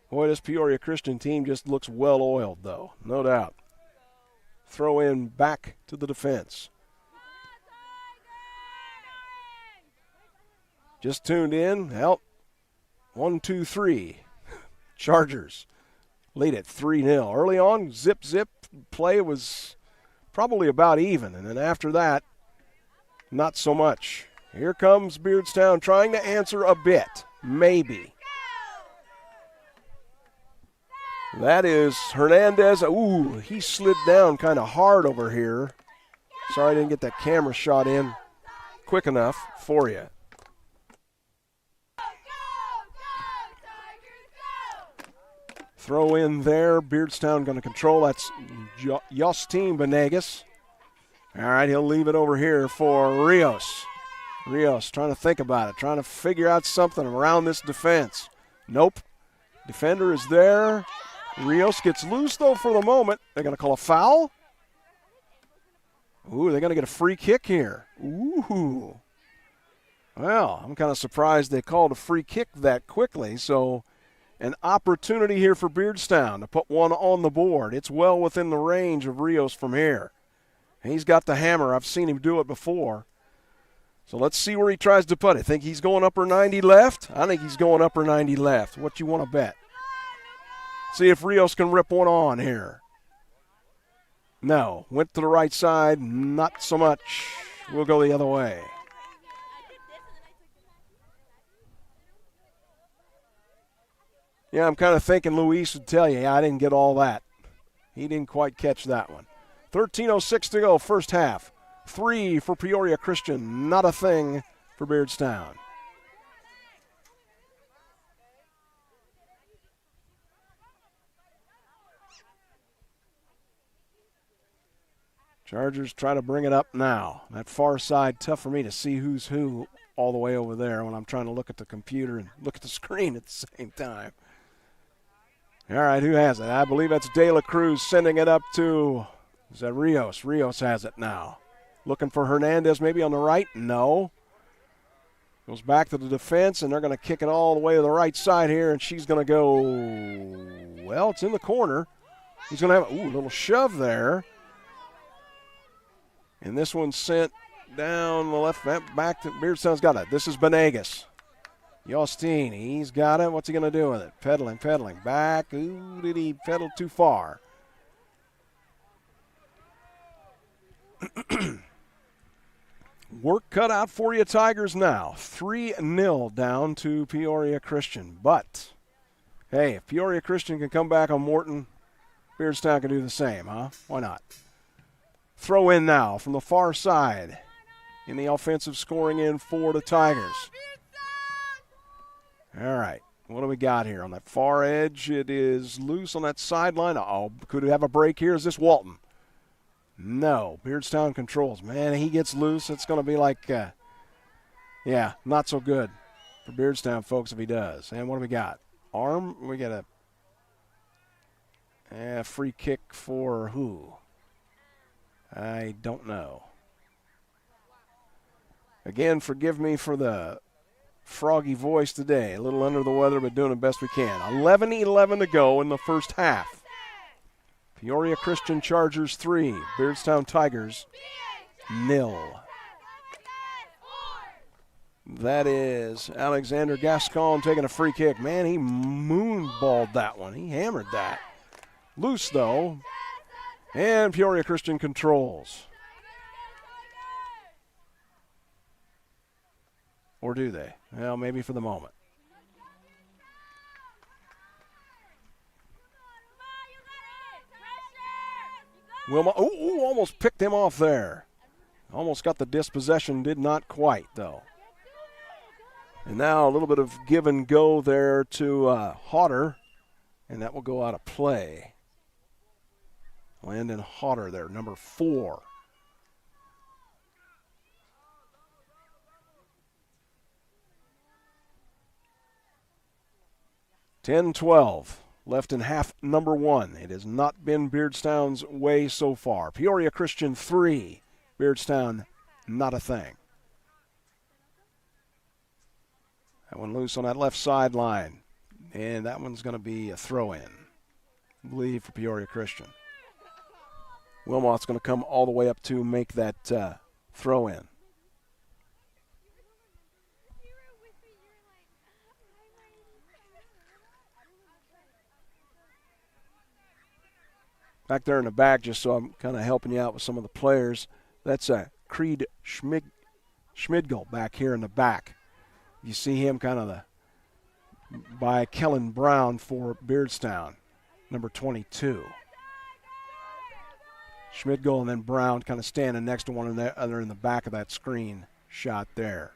Boy, this Peoria Christian team just looks well-oiled, though, no doubt. Throw in back to the defense. Just tuned in. Help. 1, 2, 3. Chargers lead at 3-0. Early on, zip, play was probably about even. And then after that, not so much. Here comes Beardstown trying to answer a bit. Maybe. That is Hernandez. Ooh, he slid down kind of hard over here. Sorry I didn't get that camera shot in quick enough for you. Throw in there. Beardstown going to control. That's Justin Benegas. All right, he'll leave it over here for Rios. Rios trying to think about it, trying to figure out something around this defense. Nope. Defender is there. Rios gets loose, though, for the moment. They're going to call a foul. Ooh, they're going to get a free kick here. Ooh. Well, I'm kind of surprised they called a free kick that quickly. So an opportunity here for Beardstown to put one on the board. It's well within the range of Rios from here. He's got the hammer. I've seen him do it before. So let's see where he tries to put it. Think he's going upper 90 left? I think he's going upper 90 left. What you want to bet? See if Rios can rip one on here. No. Went to the right side. Not so much. We'll go the other way. Yeah, I'm kind of thinking Luis would tell you, yeah, I didn't get all that. He didn't quite catch that one. 13:06 to go, first half. 3 for Peoria Christian. Not a thing for Beardstown. Chargers try to bring it up now. That far side, tough for me to see who's who all the way over there when I'm trying to look at the computer and look at the screen at the same time. All right, who has it? I believe that's De La Cruz sending it up to, is that Rios? Rios has it now. Looking for Hernandez maybe on the right? No. Goes back to the defense, and they're going to kick it all the way to the right side here, and she's going to go, well, it's in the corner. He's going to have a little shove there. And this one's sent down the left back to Beardstown's got it. This is Benegas. Justin, he's got it. What's he going to do with it? Pedaling back. Ooh, did he pedal too far? Work cut out for you, Tigers now. 3-0 down to Peoria Christian. But, hey, if Peoria Christian can come back on Morton, Beardstown can do the same, huh? Why not? Throw in now from the far side. in the offensive scoring end for the Tigers. All right. What do we got here? On that far edge, it is loose on that sideline. Oh, could we have a break here? Is this Walton? No. Beardstown controls. Man, he gets loose. It's going to be like, not so good for Beardstown, folks, if he does. And what do we got? Arm. We got a free kick for who? I don't know. Again, forgive me for the froggy voice today. A little under the weather, but doing the best we can. 11:11 to go in the first half. Peoria Christian Chargers 3, Beardstown Tigers 0. That is Alexander Gascon taking a free kick. Man, he moonballed that one. He hammered that. Loose, though. And Peoria Christian controls. Or do they? Well, maybe for the moment. Wilma, almost picked him off there. Almost got the dispossession, did not quite, though. And now a little bit of give and go there to Hodder, and that will go out of play. Landon Hodder there, number 4. (10-12) left in half number 1. It has not been Beardstown's way so far. Peoria Christian 3, Beardstown not a thing. That one loose on that left sideline, and that one's going to be a throw-in, I believe, for Peoria Christian. Wilmot's going to come all the way up to make that throw-in. Back there in the back, just so I'm kind of helping you out with some of the players, that's Creed Schmidgel back here in the back. You see him kind of by Kellen Brown for Beardstown, number 22. Schmidgel and then Brown kind of standing next to one another in the back of that screen shot there.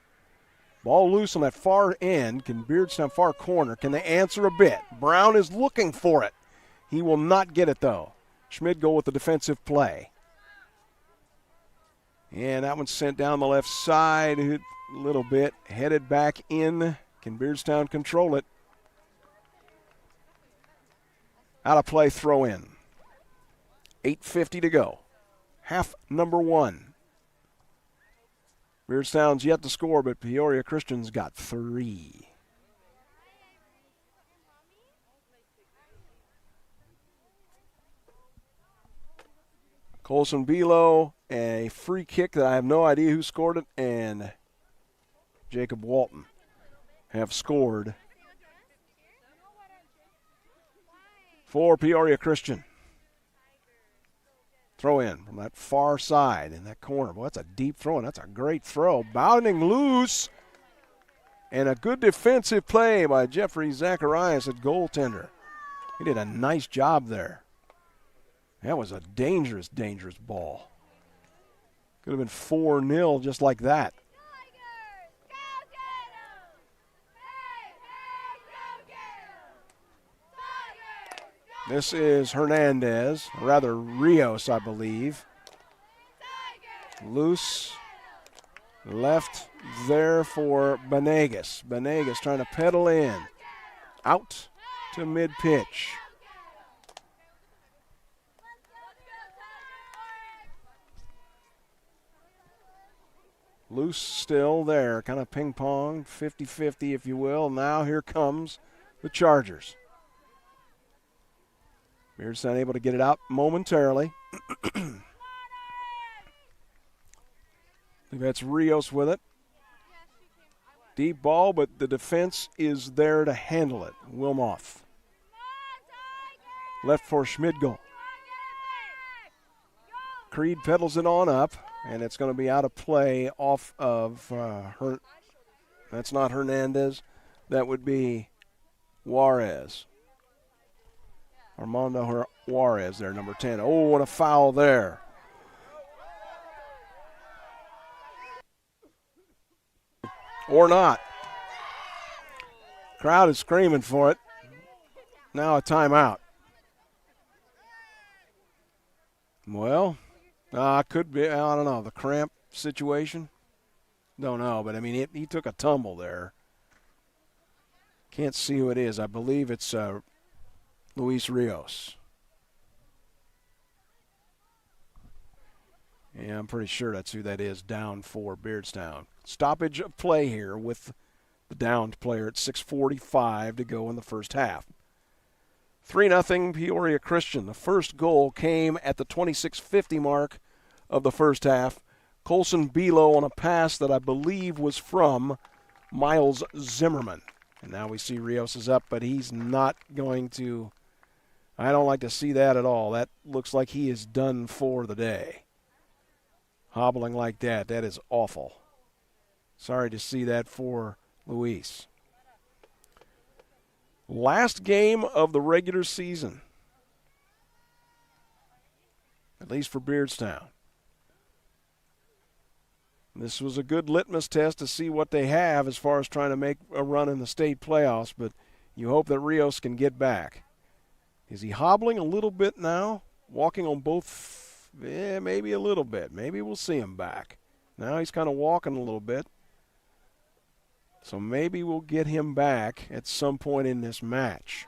Ball loose on that far end. Can Beardstown far corner? Can they answer a bit? Brown is looking for it. He will not get it, though. Schmidgel with the defensive play. And that one's sent down the left side a little bit. Headed back in. Can Beardstown control it? Out of play, throw in. 8:50 to go. Half number 1. Beardstown's yet to score, but Peoria Christian's got 3. Colson Belo, a free kick that I have no idea who scored it, and Jacob Walton have scored for Peoria Christian. Throw in from that far side in that corner. Boy, that's a deep throw, and that's a great throw. Bounding loose, and a good defensive play by Jeffrey Zacharias at goaltender. He did a nice job there. That was a dangerous, dangerous ball. Could have been 4-0 just like that. This is Hernandez, rather Rios, I believe. Loose, left there for Benegas. Benegas trying to pedal in. Out to mid-pitch. Loose still there, kind of ping-pong, 50-50 if you will. Now here comes the Chargers. Beardstown able to get it out momentarily. I think that's Rios with it. Deep ball, but the defense is there to handle it. Wilmoth. Left for Schmidgel. Creed pedals it on up, and it's going to be out of play off of that's not Hernandez. That would be Juarez. Armando Juarez there, number 10. Oh, what a foul there. Or not. Crowd is screaming for it. Now a timeout. Well, could be, I don't know, the cramp situation. Don't know, but I mean, he took a tumble there. Can't see who it is. I believe it's Luis Rios. Yeah, I'm pretty sure that's who that is, down for Beardstown. Stoppage of play here with the downed player at 6:45 to go in the first half. 3-0 Peoria Christian. The first goal came at the 26:50 mark of the first half. Colson Belo on a pass that I believe was from Miles Zimmerman. And now we see Rios is up, but he's not going to. I don't like to see that at all. That looks like he is done for the day. Hobbling like that is awful. Sorry to see that for Luis. Last game of the regular season, at least for Beardstown. This was a good litmus test to see what they have as far as trying to make a run in the state playoffs, but you hope that Rios can get back. Is he hobbling a little bit now? Walking on both? Yeah, maybe a little bit. Maybe we'll see him back. Now he's kind of walking a little bit. So maybe we'll get him back at some point in this match.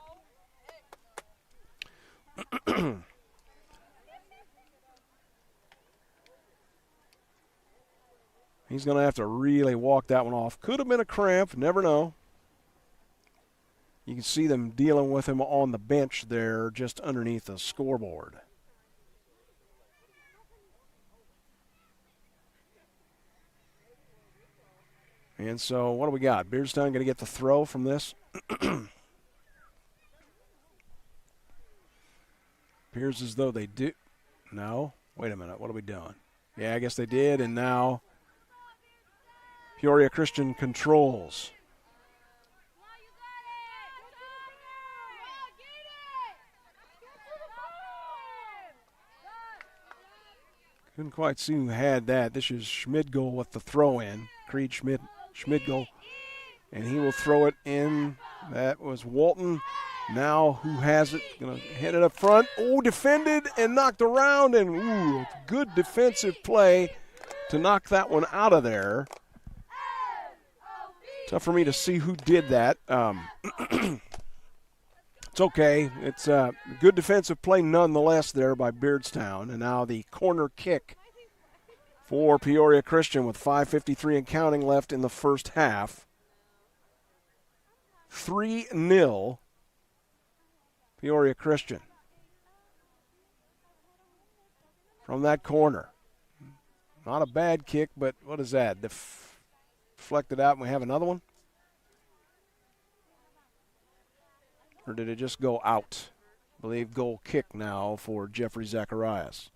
He's going to have to really walk that one off. Could have been a cramp, never know. You can see them dealing with him on the bench there just underneath the scoreboard. And so what do we got? Beardstown going to get the throw from this? Appears as though they do. No. Wait a minute. What are we doing? Yeah, I guess they did, and now Peoria Christian controls. Couldn't quite see who had that. This is Schmidgel with the throw in. Creed Schmidgel. And he will throw it in. That was Walton. Now who has it? Going to hit it up front. Oh, defended and knocked around. And, ooh, good defensive play to knock that one out of there. Tough for me to see who did that. It's okay. It's a good defensive play nonetheless there by Beardstown. And now the corner kick for Peoria Christian with 5:53 and counting left in the first half. 3-0 Peoria Christian from that corner. Not a bad kick, but what is that? Deflected out and we have another one? Or did it just go out? I believe goal kick now for Jeffrey Zacharias.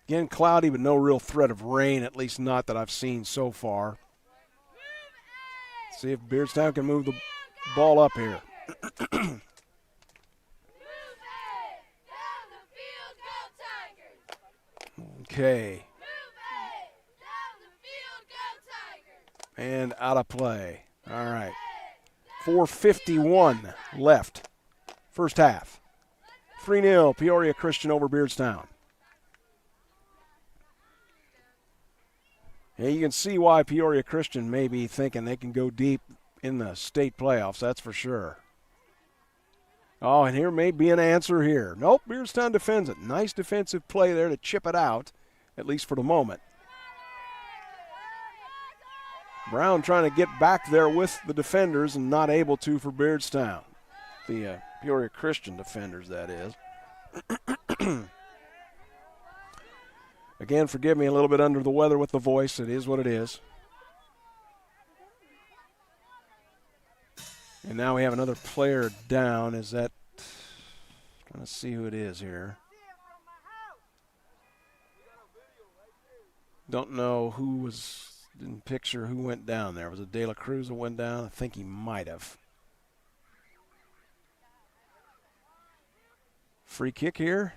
Again, cloudy, but no real threat of rain, at least not that I've seen so far. See if Beardstown can move the ball up here. Okay. And out of play. All right. 4:51 left. First half. 3-0 Peoria Christian over Beardstown. Yeah, you can see why Peoria Christian may be thinking they can go deep in the state playoffs, that's for sure. Oh, and here may be an answer here. Nope, Beardstown defends it. Nice defensive play there to chip it out, at least for the moment. Brown trying to get back there with the defenders and not able to for Beardstown. The Peoria Christian defenders, that is. Again, forgive me, a little bit under the weather with the voice. It is what it is. And now we have another player down. Is that, trying to see who it is here. Don't know who was, didn't picture who went down there. Was it De La Cruz that went down? I think he might have. Free kick here.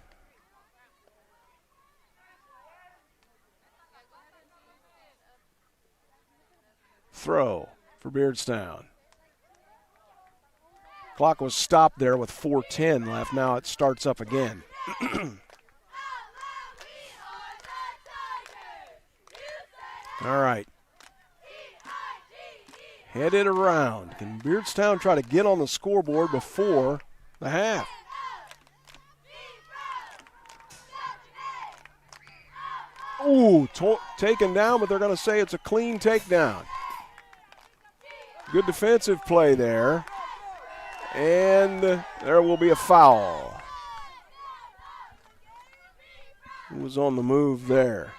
Throw for Beardstown. Clock was stopped there with 4:10 left. Now it starts up again. All right. Headed around. Can Beardstown try to get on the scoreboard before the half? Ooh, taken down, but they're going to say it's a clean takedown. Good defensive play there. And there will be a foul. Who was on the move there?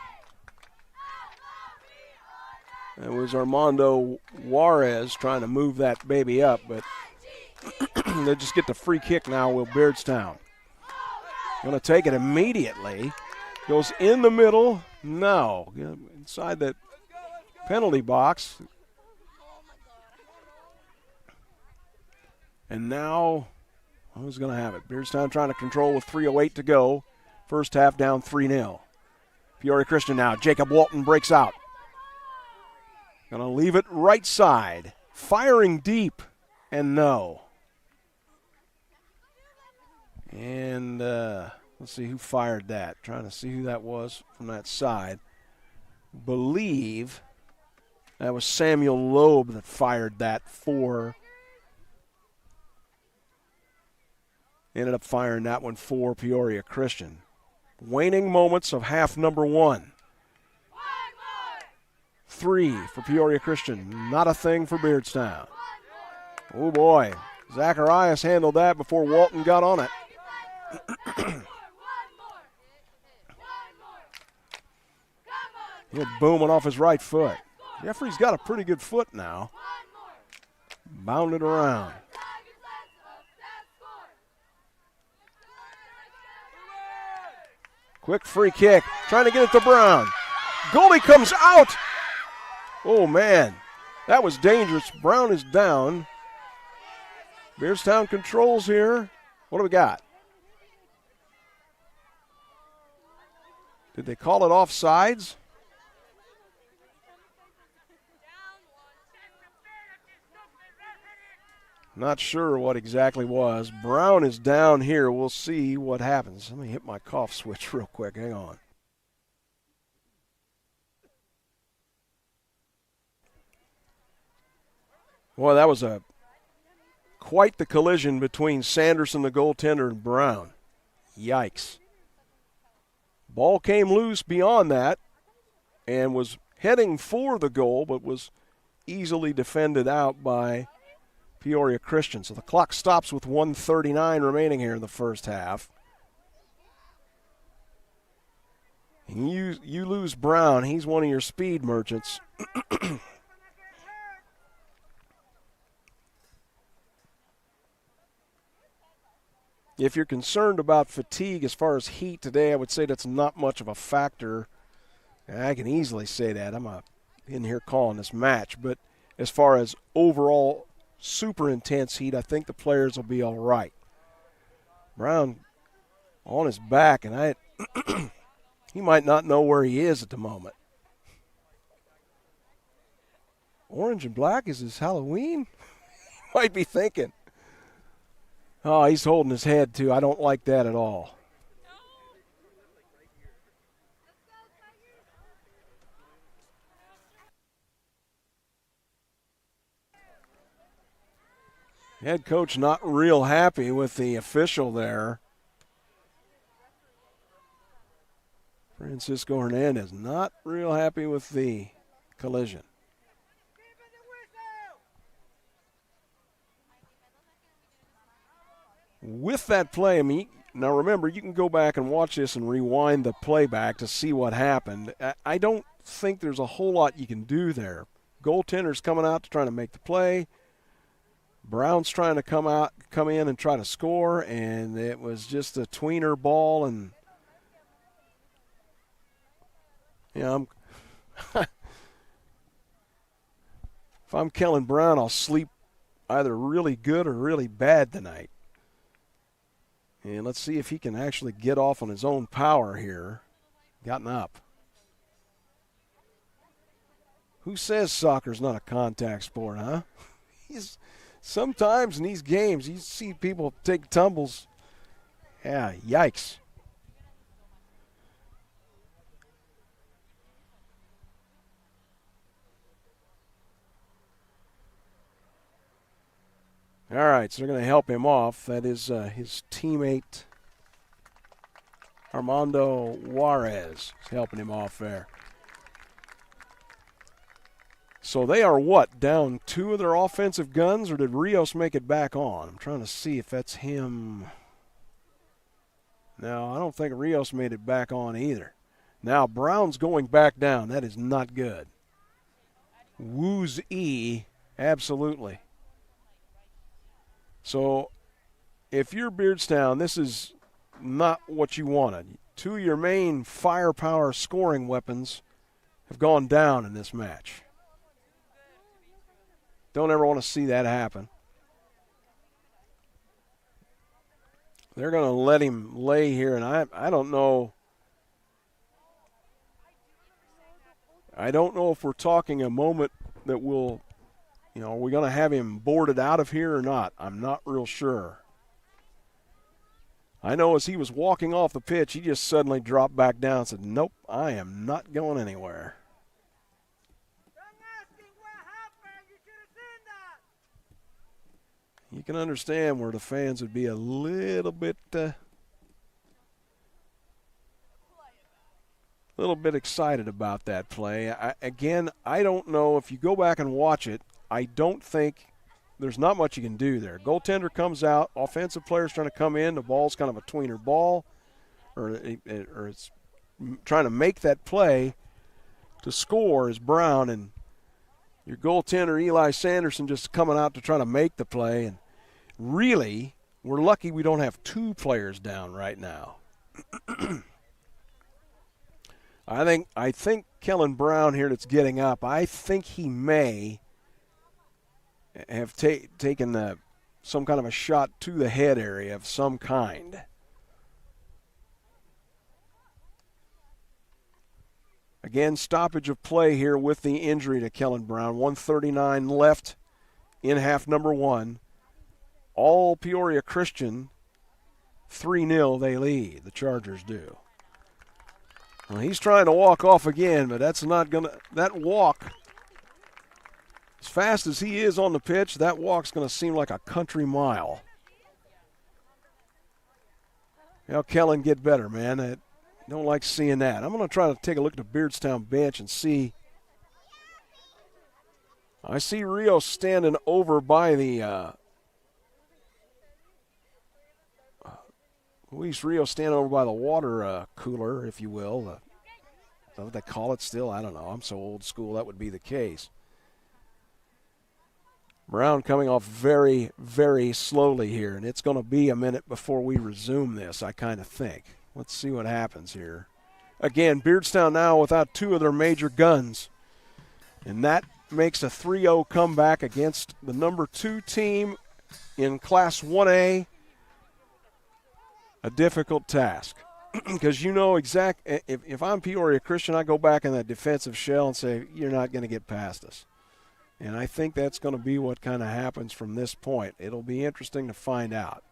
It was Armando Juarez trying to move that baby up, but they just get the free kick now with Beardstown. Going to take it immediately. Goes in the middle. No. Inside that penalty box. And now, who's going to have it? Beardstown trying to control with 3:08 to go. First half down 3-0. Peoria Christian now. Jacob Walton breaks out. Going to leave it right side. Firing deep. And no. And let's see who fired that. Trying to see who that was from that side. Believe that was Samuel Loeb that fired that for. Ended up firing that one for Peoria Christian. Waning moments of half number one. 3 for Peoria Christian. Not a thing for Beardstown. Oh, boy. Zacharias handled that before Walton got on it. He's booming off his right foot. Jeffrey's got a pretty good foot now. Bounded around. Quick free kick. Trying to get it to Brown. Goalie comes out. Oh, man. That was dangerous. Brown is down. Beardstown controls here. What do we got? Did they call it offsides? Not sure what exactly was. Brown is down here. We'll see what happens. Let me hit my cough switch real quick. Hang on. Boy, that was quite the collision between Sanderson, the goaltender, and Brown. Yikes. Ball came loose beyond that and was heading for the goal, but was easily defended out by Peoria Christian. So the clock stops with 1:39 remaining here in the first half. And you lose Brown. He's one of your speed merchants. If you're concerned about fatigue as far as heat today, I would say that's not much of a factor. I can easily say that. I'm in here calling this match. But as far as overall super intense heat, I think the players will be all right. Brown on his back, and he might not know where he is at the moment. Orange and black is his Halloween? He might be thinking. Oh, he's holding his head, too. I don't like that at all. Head coach not real happy with the official there. Francisco Hernandez not real happy with the collision. With that play, I mean, now remember, you can go back and watch this and rewind the playback to see what happened. I don't think there's a whole lot you can do there. Goaltender's coming out to try to make the play. Brown's trying to come in and try to score, and it was just a tweener ball. And if I'm Kellen Brown, I'll sleep either really good or really bad tonight. And let's see if he can actually get off on his own power here. Gotten up. Who says soccer's not a contact sport, huh? Sometimes in these games, you see people take tumbles. Yeah, yikes. All right, so they're going to help him off. That is his teammate, Armando Juarez, is helping him off there. So they are what, down 2 of their offensive guns, or did Rios make it back on? I'm trying to see if that's him. No, I don't think Rios made it back on either. Now Brown's going back down. That is not good. Woozy, absolutely. So if you're Beardstown, this is not what you wanted. 2 of your main firepower scoring weapons have gone down in this match. Don't ever want to see that happen. They're going to let him lay here, and I don't know. I don't know if we're talking a moment that will, are we going to have him boarded out of here or not? I'm not real sure. I know as he was walking off the pitch, he just suddenly dropped back down and said, nope, I am not going anywhere. You can understand where the fans would be a little bit excited about that play. I don't know if you go back and watch it. I don't think there's not much you can do there. Goaltender comes out, offensive player's trying to come in. The ball's kind of a tweener ball, or it's trying to make that play to score is Brown, and your goaltender Eli Sanderson just coming out to try to make the play. And really, we're lucky we don't have 2 players down right now. I think Kellen Brown here that's getting up, I think he may have taken some kind of a shot to the head area of some kind. Again, stoppage of play here with the injury to Kellen Brown. 1:39 left in half number 1. All Peoria Christian, 3-0 they lead. The Chargers do. Well, he's trying to walk off again, but that's not going to – that walk, as fast as he is on the pitch, that walk's going to seem like a country mile. Now, Kellen, get better, man. I don't like seeing that. I'm going to try to take a look at the Beardstown bench and see. I see Rios standing over by the Luis Rios standing over by the water cooler, if you will. Is that what they call it still? I don't know. I'm so old school that would be the case. Brown coming off very, very slowly here, and it's going to be a minute before we resume this, I kind of think. Let's see what happens here. Again, Beardstown now without 2 of their major guns, and that makes a 3-0 comeback against the number 2 team in Class 1A. A difficult task because if I'm Peoria Christian, I go back in that defensive shell and say, you're not going to get past us. And I think that's going to be what kind of happens from this point. It'll be interesting to find out.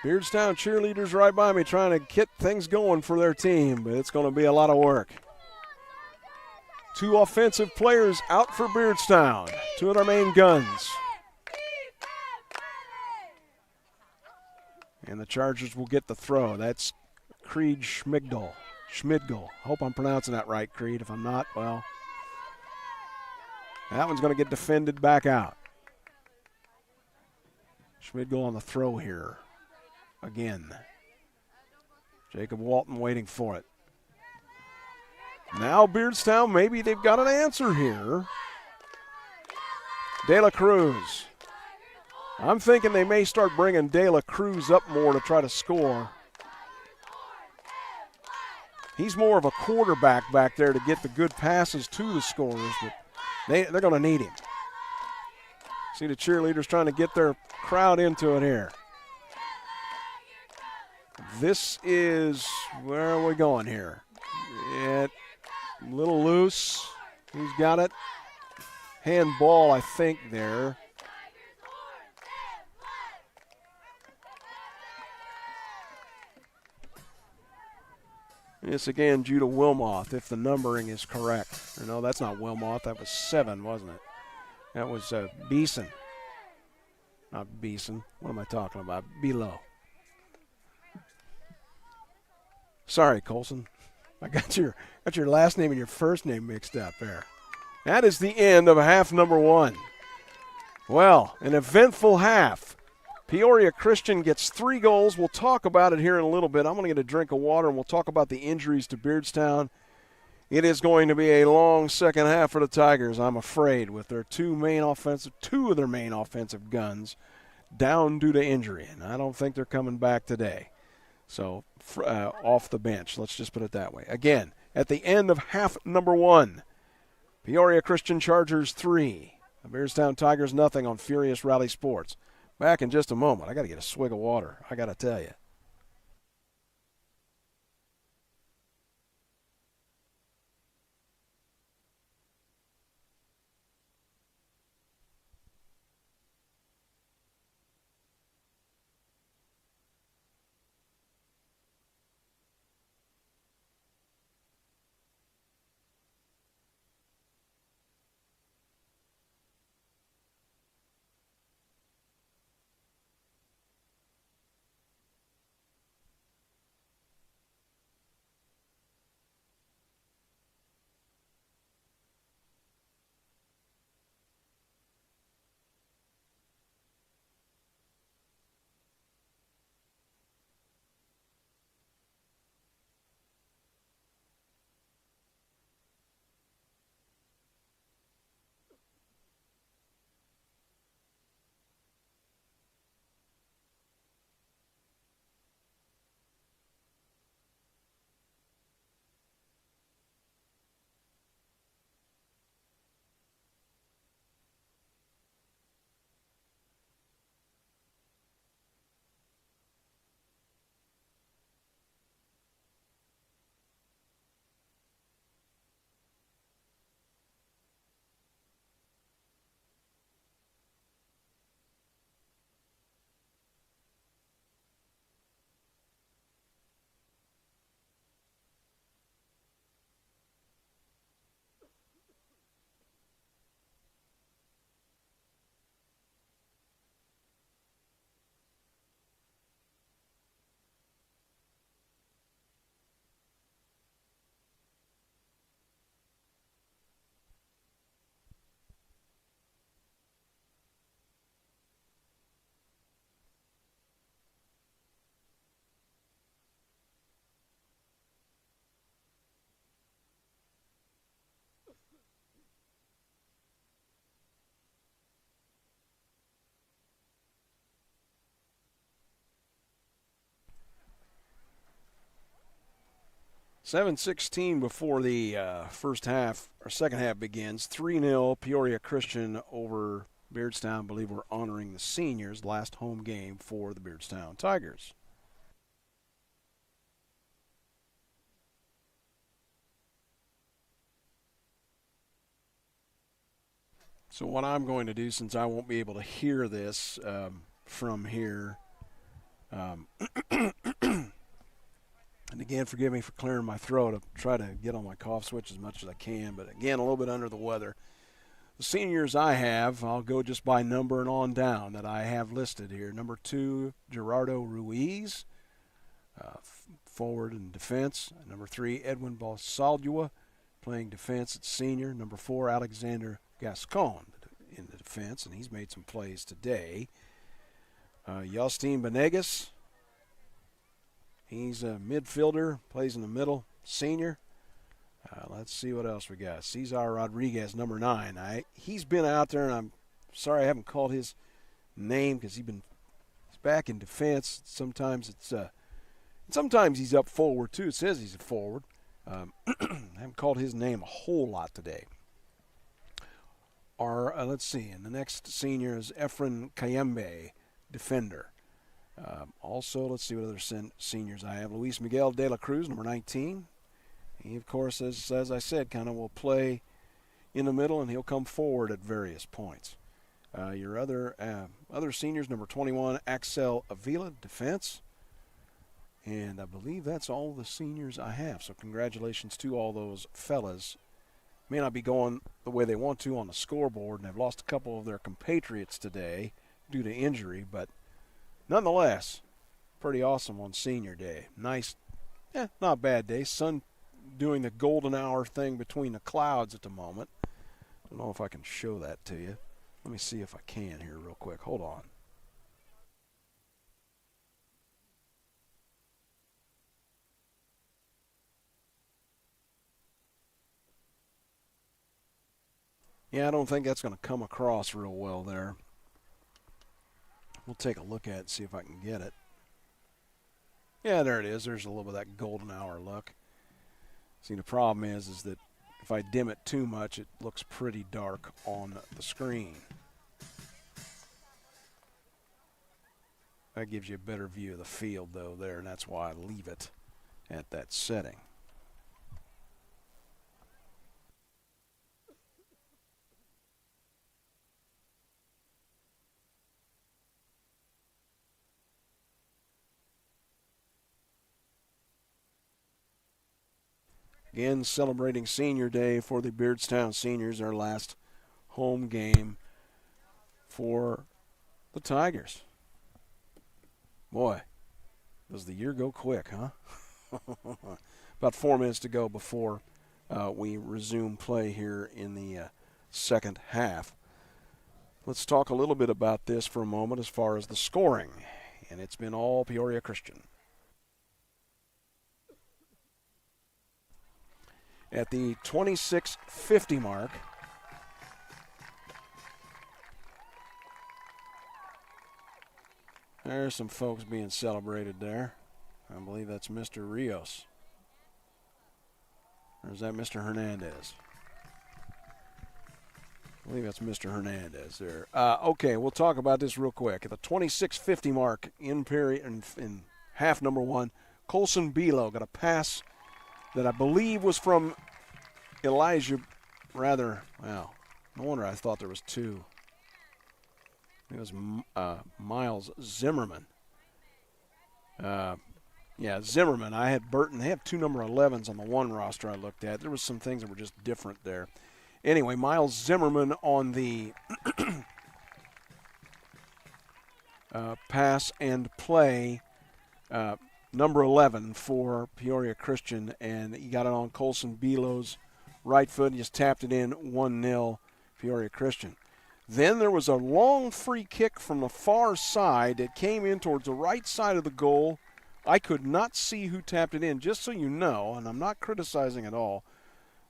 Beardstown cheerleaders right by me trying to get things going for their team, but it's going to be a lot of work. 2 offensive players out for Beardstown, 2 of their main guns. And the Chargers will get the throw. That's Creed Schmidgel. Hope I'm pronouncing that right, Creed. If I'm not, well, that one's going to get defended back out. Schmidgel on the throw here. Again, Jacob Walton waiting for it. Now Beardstown, maybe they've got an answer here. De La Cruz. I'm thinking they may start bringing De La Cruz up more to try to score. He's more of a quarterback back there to get the good passes to the scorers, but they're going to need him. See the cheerleaders trying to get their crowd into it here. This is, where are we going here? A little loose. Who's got it? Handball, I think, there. It's again Judah Wilmoth, if the numbering is correct. Or no, that's not Wilmoth. That was 7, wasn't it? That was Beeson. Not Beeson. What am I talking about? Below. Sorry, Colson. I got your last name and your first name mixed up there. That is the end of half number 1. Well, an eventful half. Peoria Christian gets 3 goals. We'll talk about it here in a little bit. I'm going to get a drink of water, and we'll talk about the injuries to Beardstown. It is going to be a long second half for the Tigers, I'm afraid, with their two of their main offensive guns down due to injury. And I don't think they're coming back today. So off the bench, let's just put it that way. Again, at the end of half number 1, Peoria Christian Chargers 3, the Beardstown Tigers nothing on Furious Rally Sports. Back in just a moment. I got to get a swig of water, I got to tell you. .7:16 before the second half begins. 3-0 Peoria Christian over Beardstown. I believe we're honoring the seniors' last home game for the Beardstown Tigers. So what I'm going to do, since I won't be able to hear this from here, and again, forgive me for clearing my throat. I'll try to get on my cough switch as much as I can. But again, a little bit under the weather. The seniors I have, I'll go just by number and on down that I have listed here. Number 2, Gerardo Ruiz, forward and defense. Number 3, Edwin Balsaldua, playing defense at senior. Number 4, Alexander Gascon in the defense, and he's made some plays today. Justin Benegas. He's a midfielder, plays in the middle, senior. Let's see what else we got. Cesar Rodriguez, number 9. He's been out there, and I'm sorry I haven't called his name because he's back in defense. Sometimes sometimes he's up forward too. It says he's a forward. I haven't called his name a whole lot today. Let's see, and the next senior is Efren Kayembe, defender. Also, let's see what other seniors I have. Luis Miguel de la Cruz, number 19. He, of course, as I said, kind of will play in the middle, and he'll come forward at various points. Your other seniors, number 21, Axel Avila, defense. And I believe that's all the seniors I have. So congratulations to all those fellas. May not be going the way they want to on the scoreboard, and they've lost a couple of their compatriots today due to injury, but nonetheless, pretty awesome on senior day. Nice, not a bad day. Sun doing the golden hour thing between the clouds at the moment. Don't know if I can show that to you. Let me see if I can here real quick. Hold on. Yeah, I don't think that's going to come across real well there. We'll take a look at it and see if I can get it. Yeah, there it is. There's a little bit of that golden hour look. See, the problem is that if I dim it too much, it looks pretty dark on the screen. That gives you a better view of the field, though, there, and that's why I leave it at that setting. Again, celebrating Senior Day for the Beardstown Seniors, our last home game for the Tigers. Boy, does the year go quick, huh? About 4 minutes to go before we resume play here in the second half. Let's talk a little bit about this for a moment as far as the scoring, and it's been all Peoria Christian. At the 26:50 mark, there's some folks being celebrated there. I believe that's Mr. Rios. Or is that Mr. Hernandez? I believe that's Mr. Hernandez there. Okay, we'll talk about this real quick. At the 26:50 mark in half number 1, Colson Bilo got a pass that I believe was from Elijah, no wonder I thought there was 2. It was Miles Zimmerman. Zimmerman. I had Burton. They have 2 number 11s on the one roster I looked at. There was some things that were just different there. Anyway, Miles Zimmerman on the pass and play, number 11 for Peoria Christian, and he got it on Colson Bilo's right foot and just tapped it in 1-0 Peoria Christian. Then there was a long free kick from the far side that came in towards the right side of the goal. I could not see who tapped it in, just so you know, and I'm not criticizing at all.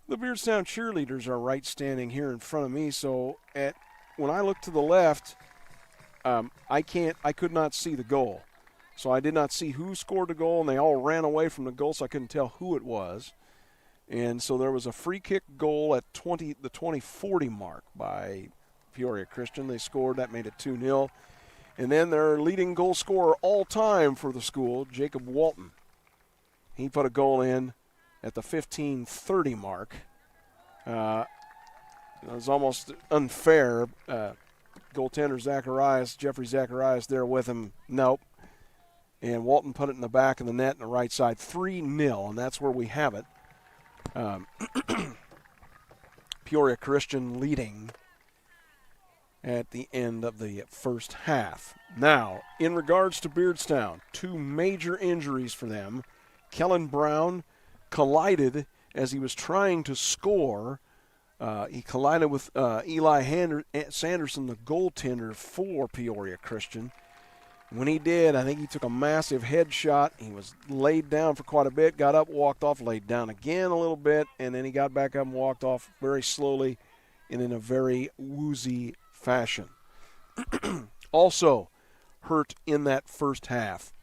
The Beardstown cheerleaders are right standing here in front of me, so when I look to the left, I could not see the goal. So I did not see who scored the goal, and they all ran away from the goal, so I couldn't tell who it was. And so there was a free kick goal at the 20:40 mark by Peoria Christian. They scored. That made it 2-0. And then their leading goal scorer all time for the school, Jacob Walton. He put a goal in at the 15:30 mark. It was almost unfair. Goaltender Jeffrey Zacharias there with him. Nope. And Walton put it in the back of the net on the right side. 3-0, and that's where we have it. Peoria Christian leading at the end of the first half. Now, in regards to Beardstown, 2 major injuries for them. Kellen Brown collided as he was trying to score. He collided with Eli Sanderson, the goaltender for Peoria Christian. When he did, I think he took a massive headshot. He was laid down for quite a bit, got up, walked off, laid down again a little bit, and then he got back up and walked off very slowly and in a very woozy fashion. Also hurt in that first half.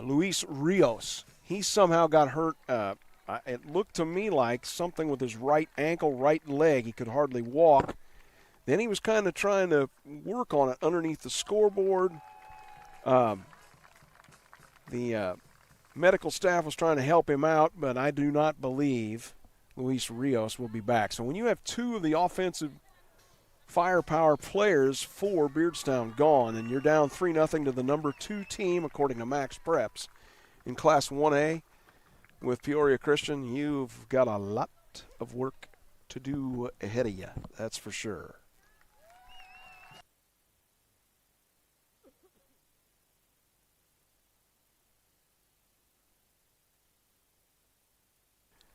Luis Rios, he somehow got hurt. It looked to me like something with his right ankle, right leg. He could hardly walk. Then he was kind of trying to work on it underneath the scoreboard. The medical staff was trying to help him out, but I do not believe Luis Rios will be back. So when you have two of the offensive firepower players for Beardstown gone, and you're down 3-0 to the number 2 team, according to Max Preps, in Class 1A with Peoria Christian, you've got a lot of work to do ahead of you, that's for sure.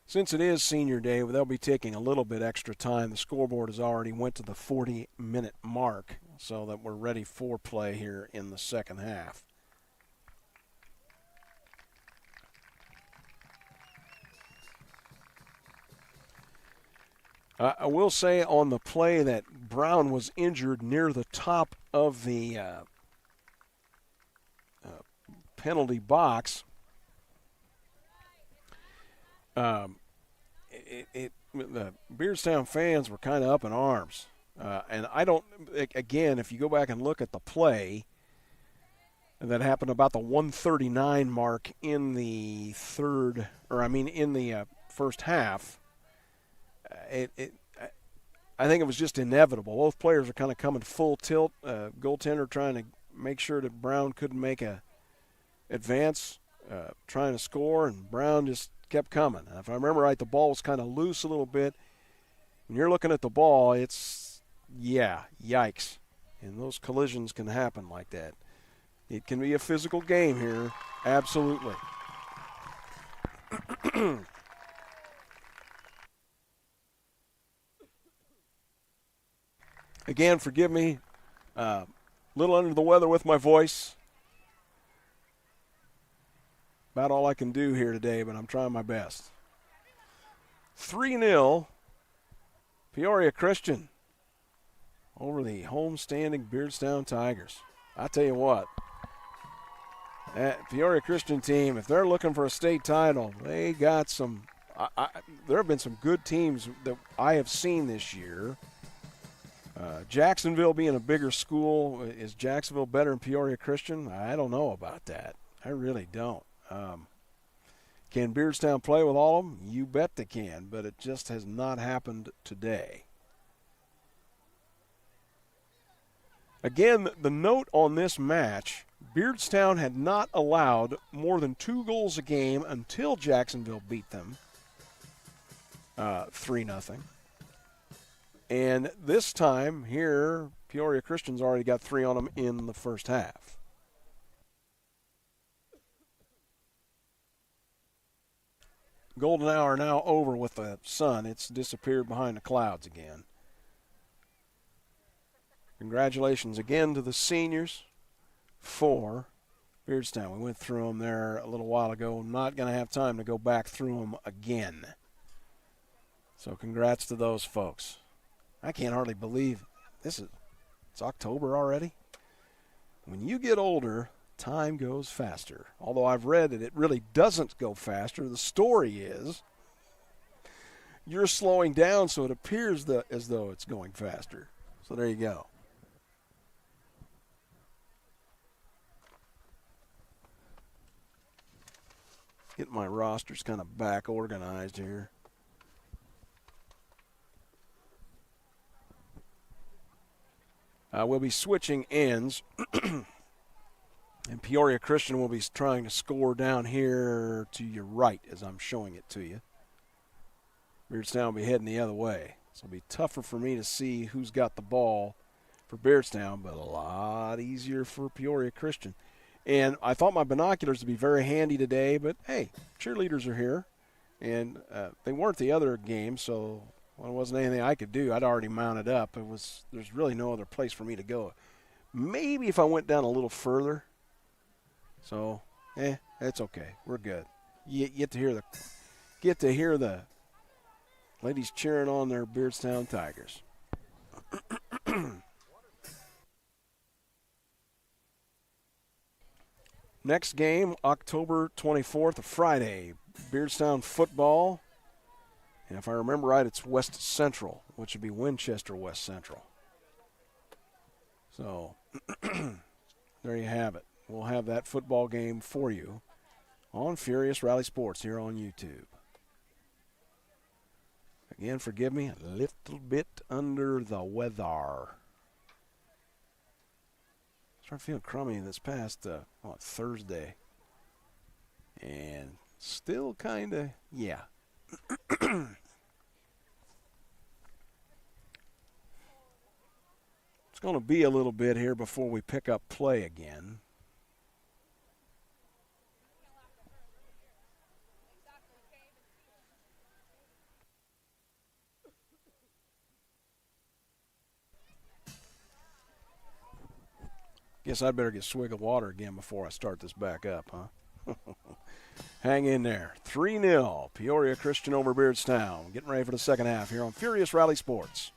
Since it is senior day, they'll be taking a little bit extra time. The scoreboard has already went to the 40-minute mark, so that we're ready for play here in the second half. I will say on the play that Brown was injured near the top of the penalty box. The Beardstown fans were kind of up in arms. And I don't, again, if you go back and look at the play, that happened about the 139 mark in the first half. I think it was just inevitable. Both players are kind of coming full tilt. Goaltender trying to make sure that Brown couldn't make a advance, trying to score, and Brown just kept coming. If I remember right, the ball was kind of loose a little bit. When you're looking at the ball, it's, yikes. And those collisions can happen like that. It can be a physical game here, absolutely. Again, forgive me, a little under the weather with my voice. About all I can do here today, but I'm trying my best. 3-0, Peoria Christian over the homestanding Beardstown Tigers. I tell you what, that Peoria Christian team, if they're looking for a state title, they got some. There have been some good teams that I have seen this year. Jacksonville being a bigger school, is Jacksonville better than Peoria Christian? I don't know about that. I really don't. Can Beardstown play with all of them? You bet they can, but it just has not happened today. Again, the note on this match, Beardstown had not allowed more than 2 goals a game until Jacksonville beat them 3-0. And this time here, Peoria Christian's already got 3 on them in the first half. Golden hour now over with the sun. It's disappeared behind the clouds again. Congratulations again to the seniors for Beardstown. We went through them there a little while ago. Not going to have time to go back through them again. So congrats to those folks. I can't hardly believe it's October already. When you get older, time goes faster. Although I've read that it really doesn't go faster. The story is you're slowing down, so it appears as though it's going faster. So there you go. Get my rosters kind of back organized here. We'll be switching ends. And Peoria Christian will be trying to score down here to your right as I'm showing it to you. Beardstown will be heading the other way. So it'll be tougher for me to see who's got the ball for Beardstown, but a lot easier for Peoria Christian. And I thought my binoculars would be very handy today, but hey, cheerleaders are here. And they weren't the other game, so there wasn't anything I could do. I'd already mounted up. There's really no other place for me to go. Maybe if I went down a little further. So, that's okay. We're good. You get to hear the ladies cheering on their Beardstown Tigers. Next game, October 24th, a Friday. Beardstown football. And if I remember right, it's West Central, which would be Winchester West Central. So, there you have it. We'll have that football game for you on Furious Rally Sports here on YouTube. Again, forgive me, a little bit under the weather. Started feeling crummy this past Thursday. And still kind of, yeah. It's going to be a little bit here before we pick up play again. Guess I'd better get a swig of water again before I start this back up, huh? Hang in there. 3-0, Peoria Christian over Beardstown. Getting ready for the second half here on Furious Rally Sports.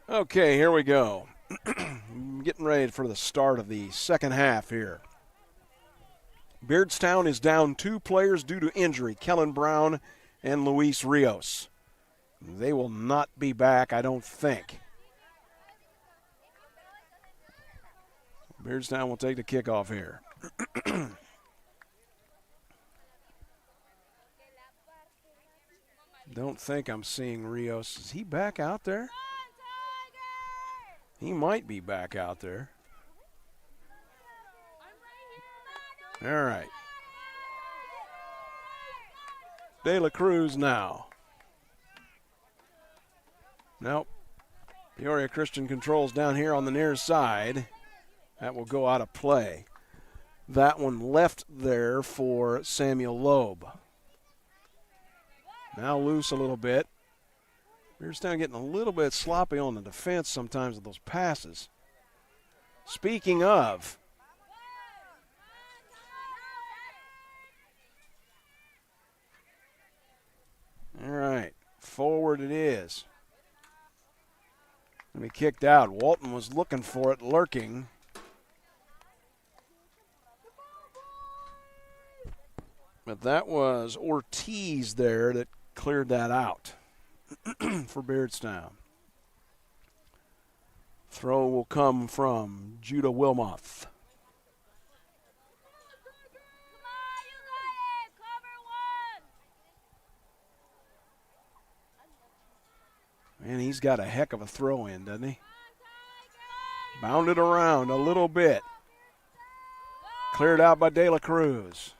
Okay, here we go. Getting ready for the start of the second half here. Beardstown is down 2 players due to injury, Kellen Brown and Luis Rios. They will not be back, I don't think. Beardstown will take the kickoff here. Don't think I'm seeing Rios. Is he back out there? He might be back out there. All right. De La Cruz now. Nope. Peoria Christian controls down here on the near side. That will go out of play. That one left there for Samuel Loeb. Now loose a little bit. Beardstown getting a little bit sloppy on the defense sometimes with those passes. Speaking of, all right, forward it is. Going to be kicked out. Walton was looking for it, lurking. But that was Ortiz there that cleared that out for Beardstown. Throw will come from Judah Wilmoth. And he's got a heck of a throw in, doesn't he? Bounded around a little bit. Cleared out by De La Cruz.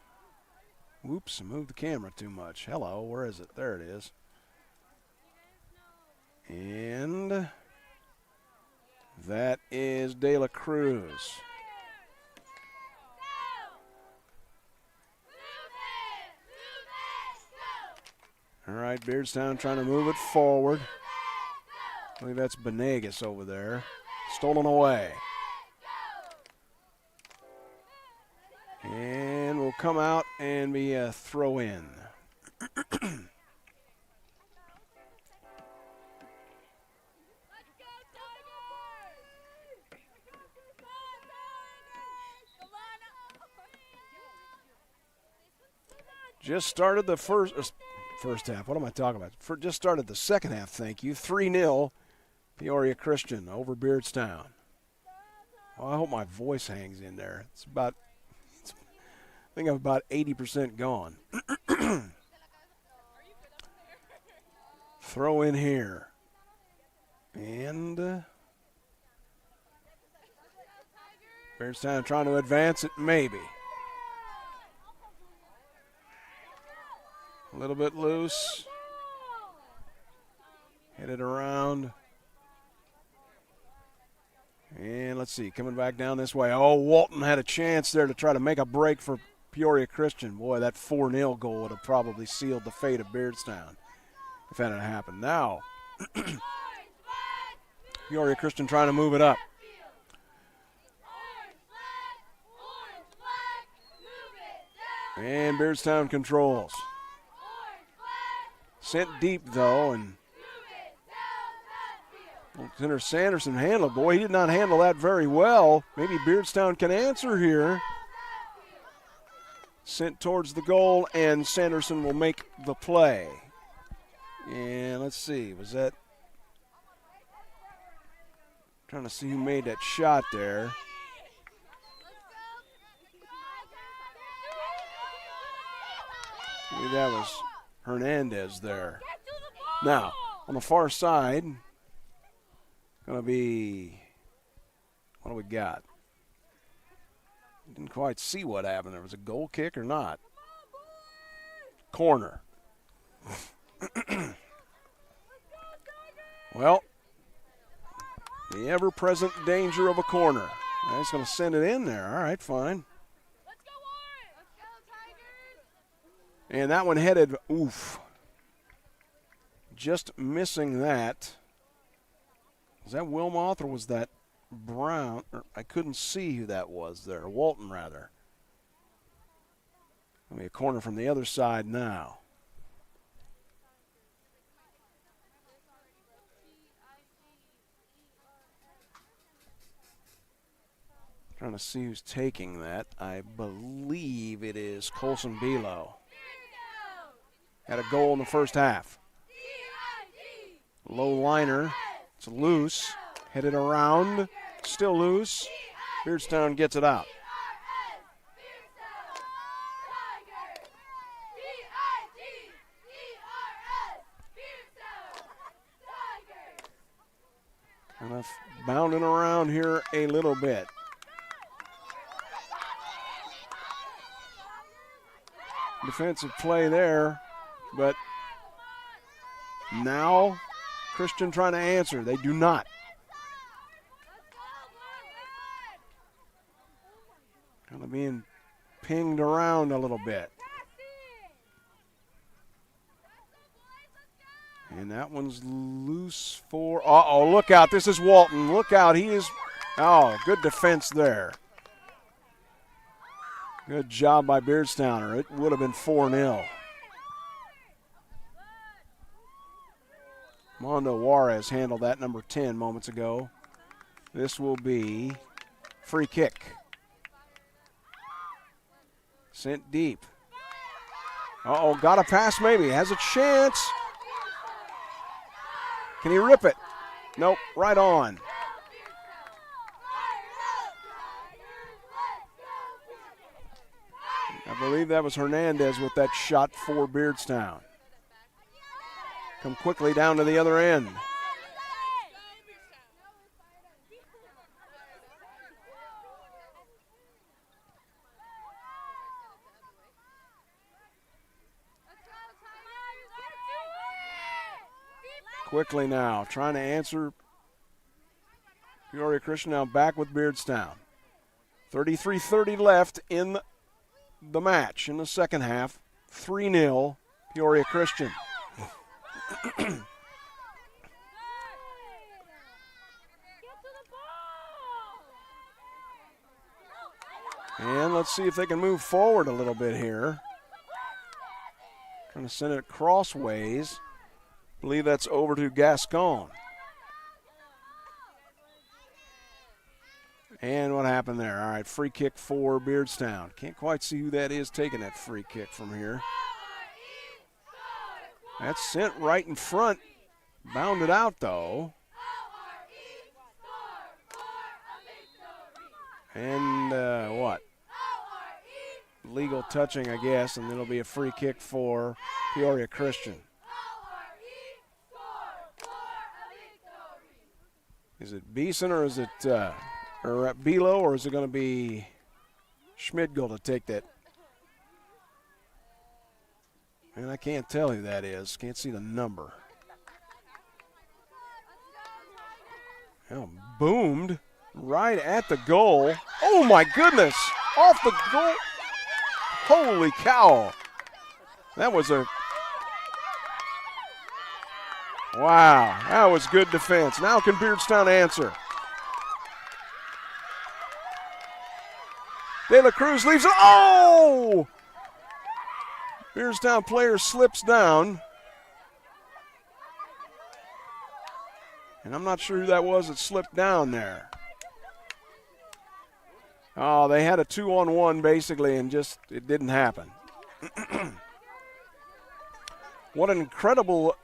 Whoops, I moved the camera too much. Hello, where is it? There it is. And that is De La Cruz. All right, Beardstown trying to move it forward. I believe that's Benegas over there. Stolen away. And will come out and be a throw in. Just started the first half. What am I talking about? Just started the second half, thank you. 3-0 Peoria Christian over Beardstown. Well, I hope my voice hangs in there. I think I'm about 80% gone. Throw in here. And Beardstown trying to advance it, maybe. A little bit loose. Hit it around. And let's see, coming back down this way. Oh, Walton had a chance there to try to make a break for Peoria Christian. Boy, that 4-0 goal would have probably sealed the fate of Beardstown if that had happened. Now, Peoria Christian trying to move it up. And Beardstown controls. Sent deep, though, and Lieutenant Sanderson handled. Boy, he did not handle that very well. Maybe Beardstown can answer here. Sent towards the goal, and Sanderson will make the play. And let's see, was that... Trying to see who made that shot there. Maybe that was Hernandez there. Now, on the far side, going to be, what do we got? Didn't quite see what happened there. Was it a goal kick or not? Corner. Well, the ever-present danger of a corner. He's going to send it in there. All right, fine. And that one headed, oof. Just missing that. Was that Wilmoth or was that Brown? I couldn't see who that was there. Walton, rather. Maybe a corner from the other side now. Trying to see who's taking that. I believe it is Colson Belo. Had a goal in the first half. Low liner. It's loose. Headed around. Still loose. Beardstown gets it out. Kind of bounding around here a little bit. Defensive play there, but now Christian trying to answer. They do not. Kind of being pinged around a little bit. And that one's loose for, uh-oh, look out. This is Walton. Look out. He is, oh, good defense there. Good job by Beardstown, or it would have been 4-0. Mondo Juarez handled that, number 10, moments ago. This will be free kick. Sent deep. Uh-oh, got a pass maybe. Has a chance. Can he rip it? Nope, right on. I believe that was Hernandez with that shot for Beardstown. Come quickly down to the other end. Quickly now, trying to answer Peoria Christian, now back with Beardstown. 33:30 left in the match in the second half. 3-0 Peoria Christian. And let's see if they can move forward a little bit here. Trying to send it crossways. Believe that's over to Gascon. And what happened there? All right, free kick for Beardstown. Can't quite see who that is taking that free kick from here. That's sent right in front. Bounded out, though. And what? Legal touching, I guess, and it'll be a free kick for Peoria Christian. Is it Beeson or is it or Belo, or is it going to be Schmidgel to take that? And I can't tell who that is. Can't see the number. Oh, boomed right at the goal. Oh, my goodness. Off the goal. Holy cow. That was a... Wow, that was good defense. Now can Beardstown answer? De La Cruz leaves it. Oh! Beardstown player slips down. And I'm not sure who that was that slipped down there. Oh, they had a 2-on-1 basically, and just it didn't happen. What an incredible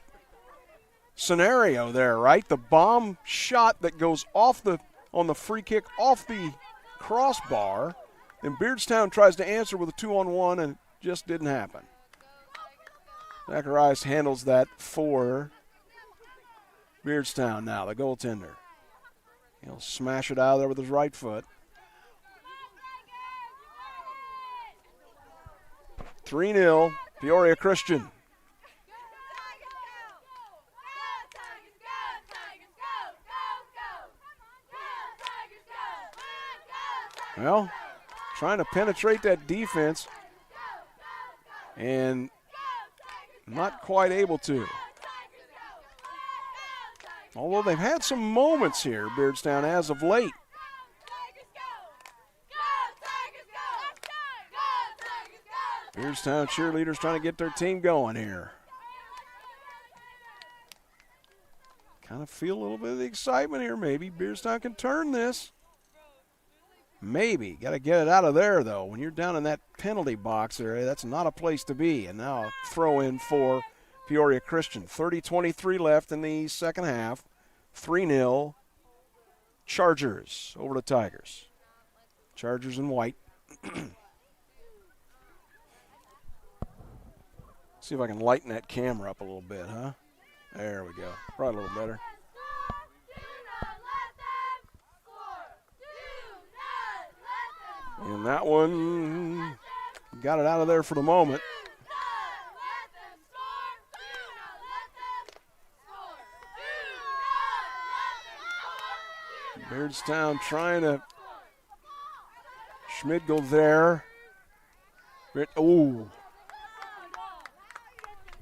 scenario there, right? The bomb shot that goes off on the free kick off the crossbar, and Beardstown tries to answer with a 2-on-1, and it just didn't happen. Zacharias handles that for Beardstown now, the goaltender. He'll smash it out of there with his right foot. 3-0, Peoria Christian. Well, trying to penetrate that defense and not quite able to. Although they've had some moments here, Beardstown, as of late. Beardstown cheerleaders trying to get their team going here. Kind of feel a little bit of the excitement here. Maybe Beardstown can turn this. Maybe. Got to get it out of there, though. When you're down in that penalty box area, that's not a place to be. And now a throw in for Peoria Christian. 30-23 left in the second half. 3-0 Chargers over the Tigers. Chargers in white. See if I can lighten that camera up a little bit, huh? There we go. Probably a little better. And that one got it out of there for the moment. Beardstown trying to Schmidgel there. Ooh.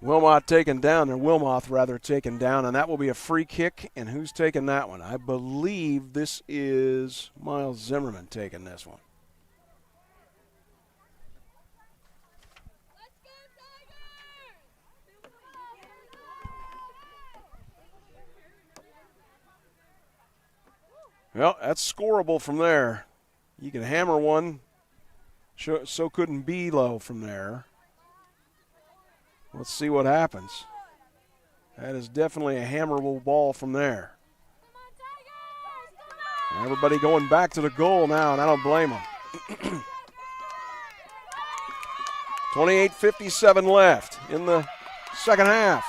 Wilmoth taken down, or Wilmoth rather taken down, and that will be a free kick. And who's taking that one? I believe this is Miles Zimmerman taking this one. Well, that's scoreable from there. You can hammer one. So couldn't Belo from there. Let's see what happens. That is definitely a hammerable ball from there. Everybody going back to the goal now, and I don't blame them. 28:57 left in the second half.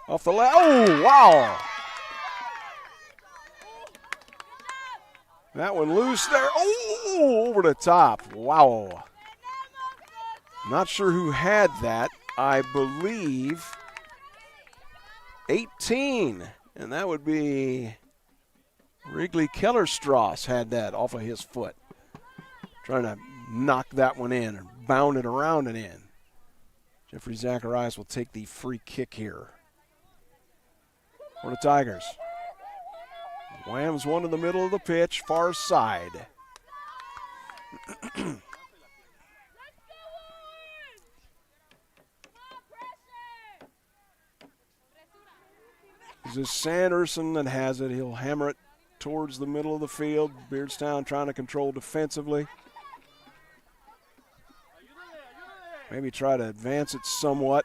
Off the left. Oh, wow. That one loose there. Oh, over the top. Wow. Not sure who had that. I believe 18. And that would be Wrigley Kellerstrass had that off of his foot. Trying to knock that one in or bound it around and in. Jeffrey Zacharias will take the free kick here for the Tigers. Whams one in the middle of the pitch, far side. This is Sanderson that has it. He'll hammer it towards the middle of the field. Beardstown trying to control defensively. Maybe try to advance it somewhat.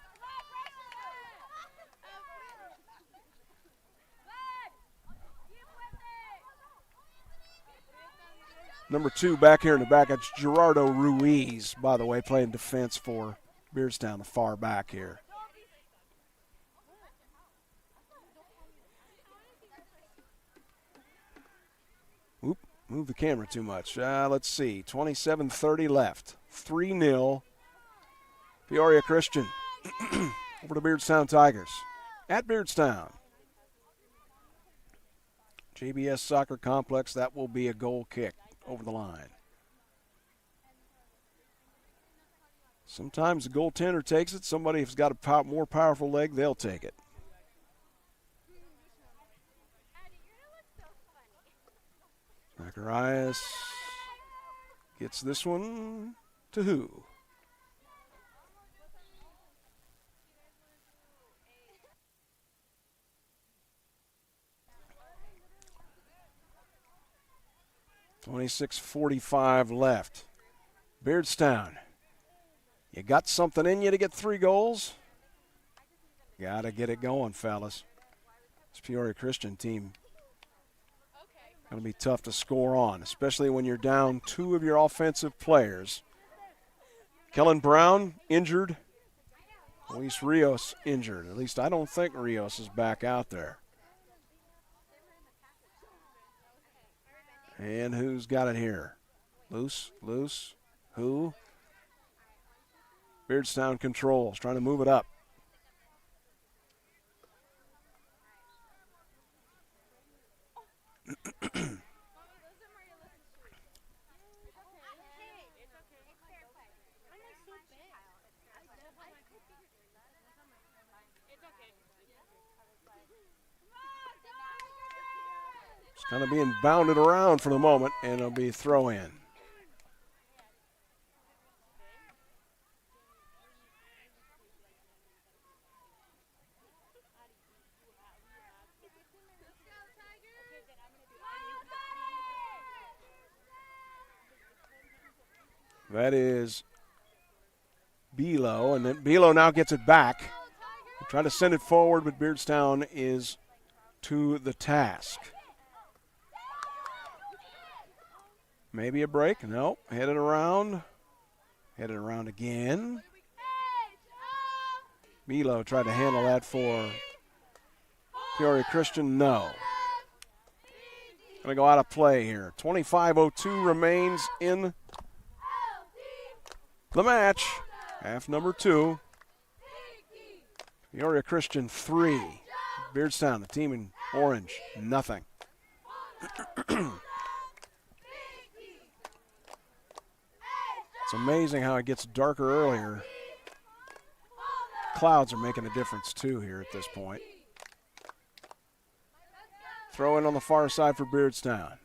Number 2 back here in the back. That's Gerardo Ruiz, by the way, playing defense for Beardstown, the far back here. Oop, move the camera too much. Let's see. 27:30 left. 3-0. Peoria Christian over to Beardstown Tigers. At Beardstown. JBS Soccer Complex, that will be a goal kick over the line. Sometimes the goaltender takes it. Somebody who's got a more powerful leg, they'll take it. Zacharias gets this one to who? .46:45 left. Beardstown, you got something in you to get 3 goals? Got to get it going, fellas. This Peoria Christian team going to be tough to score on, especially when you're down 2 of your offensive players. Kellen Brown injured. Luis Rios injured. At least I don't think Rios is back out there. And who's got it here? Loose. Who? Beardstown controls, trying to move it up. It's kind of being bounded around for the moment, and it'll be throw in. That is Belo, and then Belo now gets it back. They try to send it forward, but Beardstown is to the task. Maybe a break. No. Headed around. Headed around again. Belo tried to handle that for Peoria Christian. No. Going to go out of play here. 25:02 remains in the match. Half number 2. Peoria Christian 3. Beardstown, the team in orange, nothing. It's amazing how it gets darker earlier. Clouds are making a difference too here at this point. Throw in on the far side for Beardstown.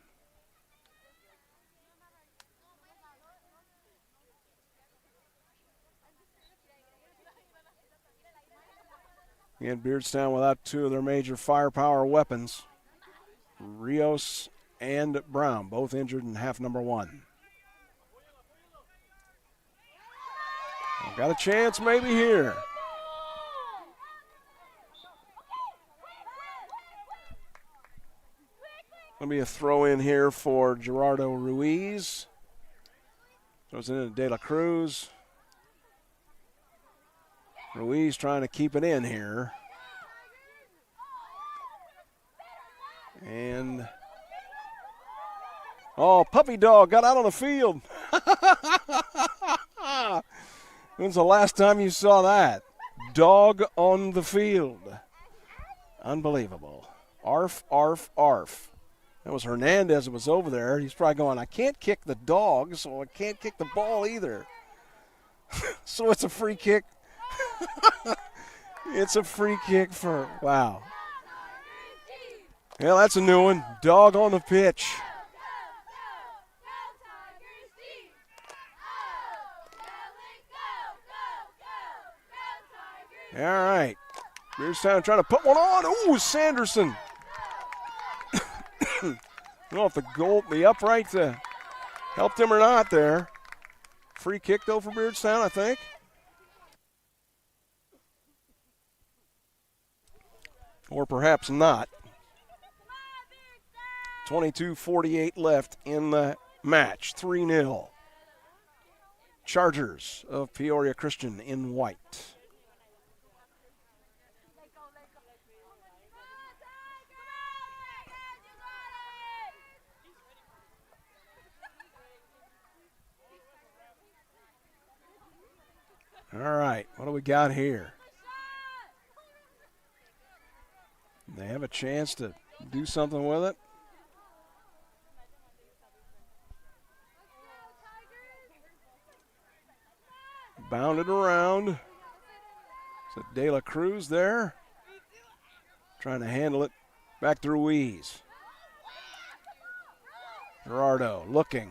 Again, Beardstown without 2 of their major firepower weapons. Rios and Brown, both injured in half number 1. Got a chance maybe here. Going to be a throw in here for Gerardo Ruiz. Throws it into De La Cruz. Ruiz trying to keep it in here. And, oh, puppy dog got out on the field. When's the last time you saw that? Dog on the field. Unbelievable. Arf, arf, arf. That was Hernandez that was over there. He's probably going, I can't kick the dog, so I can't kick the ball either. So it's a free kick. It's a free kick for, wow. Yeah, that's a new one. Dog on the pitch. All right. Beardstown trying to put one on. Ooh, Sanderson. I don't know if the upright helped him or not there. Free kick, though, for Beardstown, I think. Or perhaps not. 22:48 left in the match, 3-0. Chargers of Peoria Christian in white. All right, what do we got here? They have a chance to do something with it. Bounded around. Is it De La Cruz there? Trying to handle it. Back to Ruiz. Gerardo looking.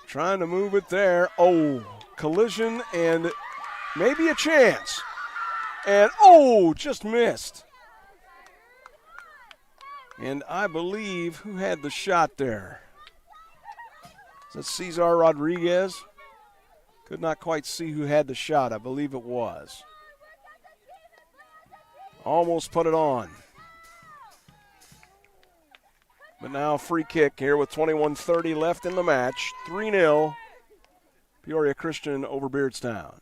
Trying to move it there. Oh, collision and maybe a chance. And, just missed. And I believe who had the shot there? Is that Cesar Rodriguez? Could not quite see who had the shot. I believe it was. Almost put it on. But now free kick here with 21:30 left in the match. 3-0. Peoria Christian over Beardstown.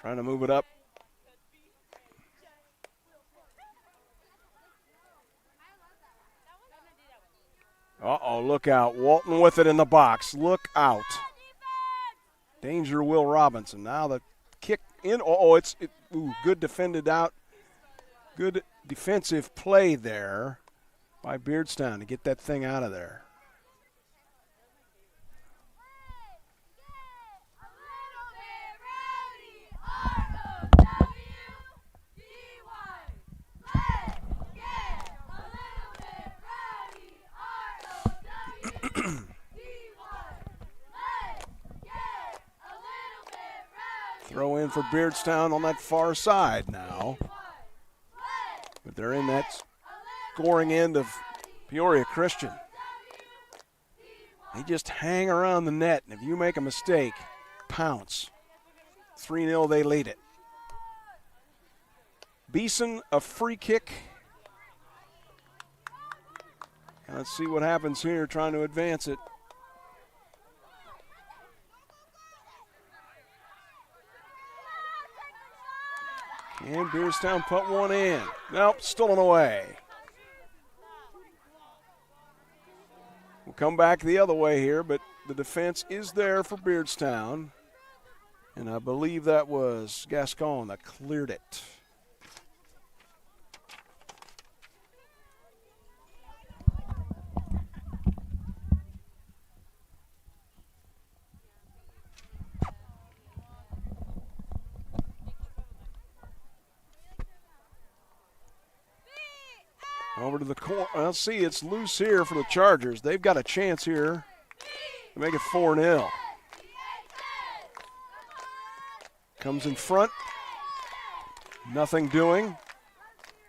Trying to move it up. Look out. Walton with it in the box. Look out. Danger, Will Robinson. Now the kick in. Good defended out. Good defensive play there by Beardstown to get that thing out of there. Throw in for Beardstown on that far side now. But they're in that scoring end of Peoria Christian. They just hang around the net, and if you make a mistake, pounce. 3-0, they lead it. Beeson, a free kick. And let's see what happens here, trying to advance it. And Beardstown put one in. Nope, stolen away. We'll come back the other way here, but the defense is there for Beardstown. And I believe that was Gascon that cleared it. Over to the corner. Well, see, it's loose here for the Chargers. They've got a chance here to make it 4-0. Comes in front. Nothing doing.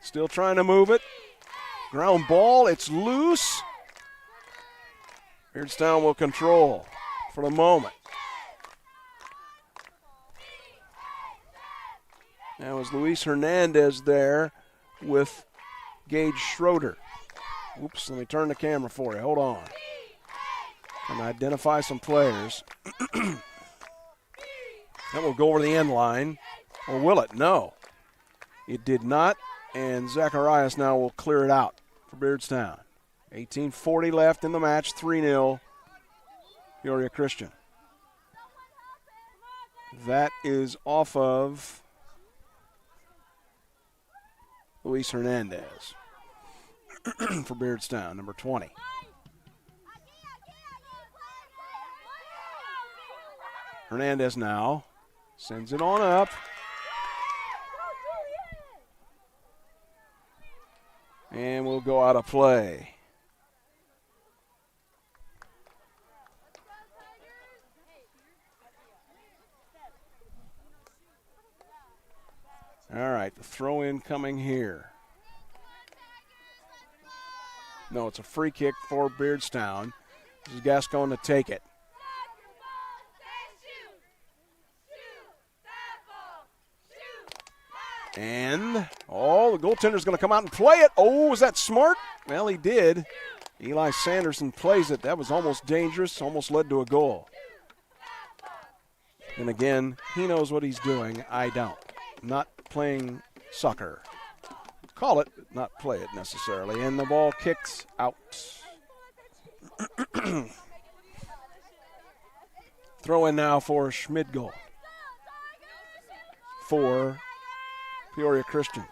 Still trying to move it. Ground ball. It's loose. Beardstown will control for the moment. Now is Luis Hernandez there with Gage Schroeder. Oops, let me turn the camera for you. Hold on. And identify some players. That will go over the end line. Or will it? No. It did not. And Zacharias now will clear it out for Beardstown. 18:40 left in the match. 3-0. Peoria Christian. That is off of Luis Hernandez for Beardstown, number 20. Hernandez now sends it on up. And we'll go out of play. All right, the throw in coming here. No, it's a free kick for Beardstown. This is Gascon to take it. And, the goaltender's going to come out and play it. Oh, was that smart? Well, he did. Eli Sanderson plays it. That was almost dangerous, almost led to a goal. And again, he knows what he's doing. I don't. Not playing soccer. Call it, but not play it necessarily. And the ball kicks out. Throw in now for Schmidgall for Peoria Christian.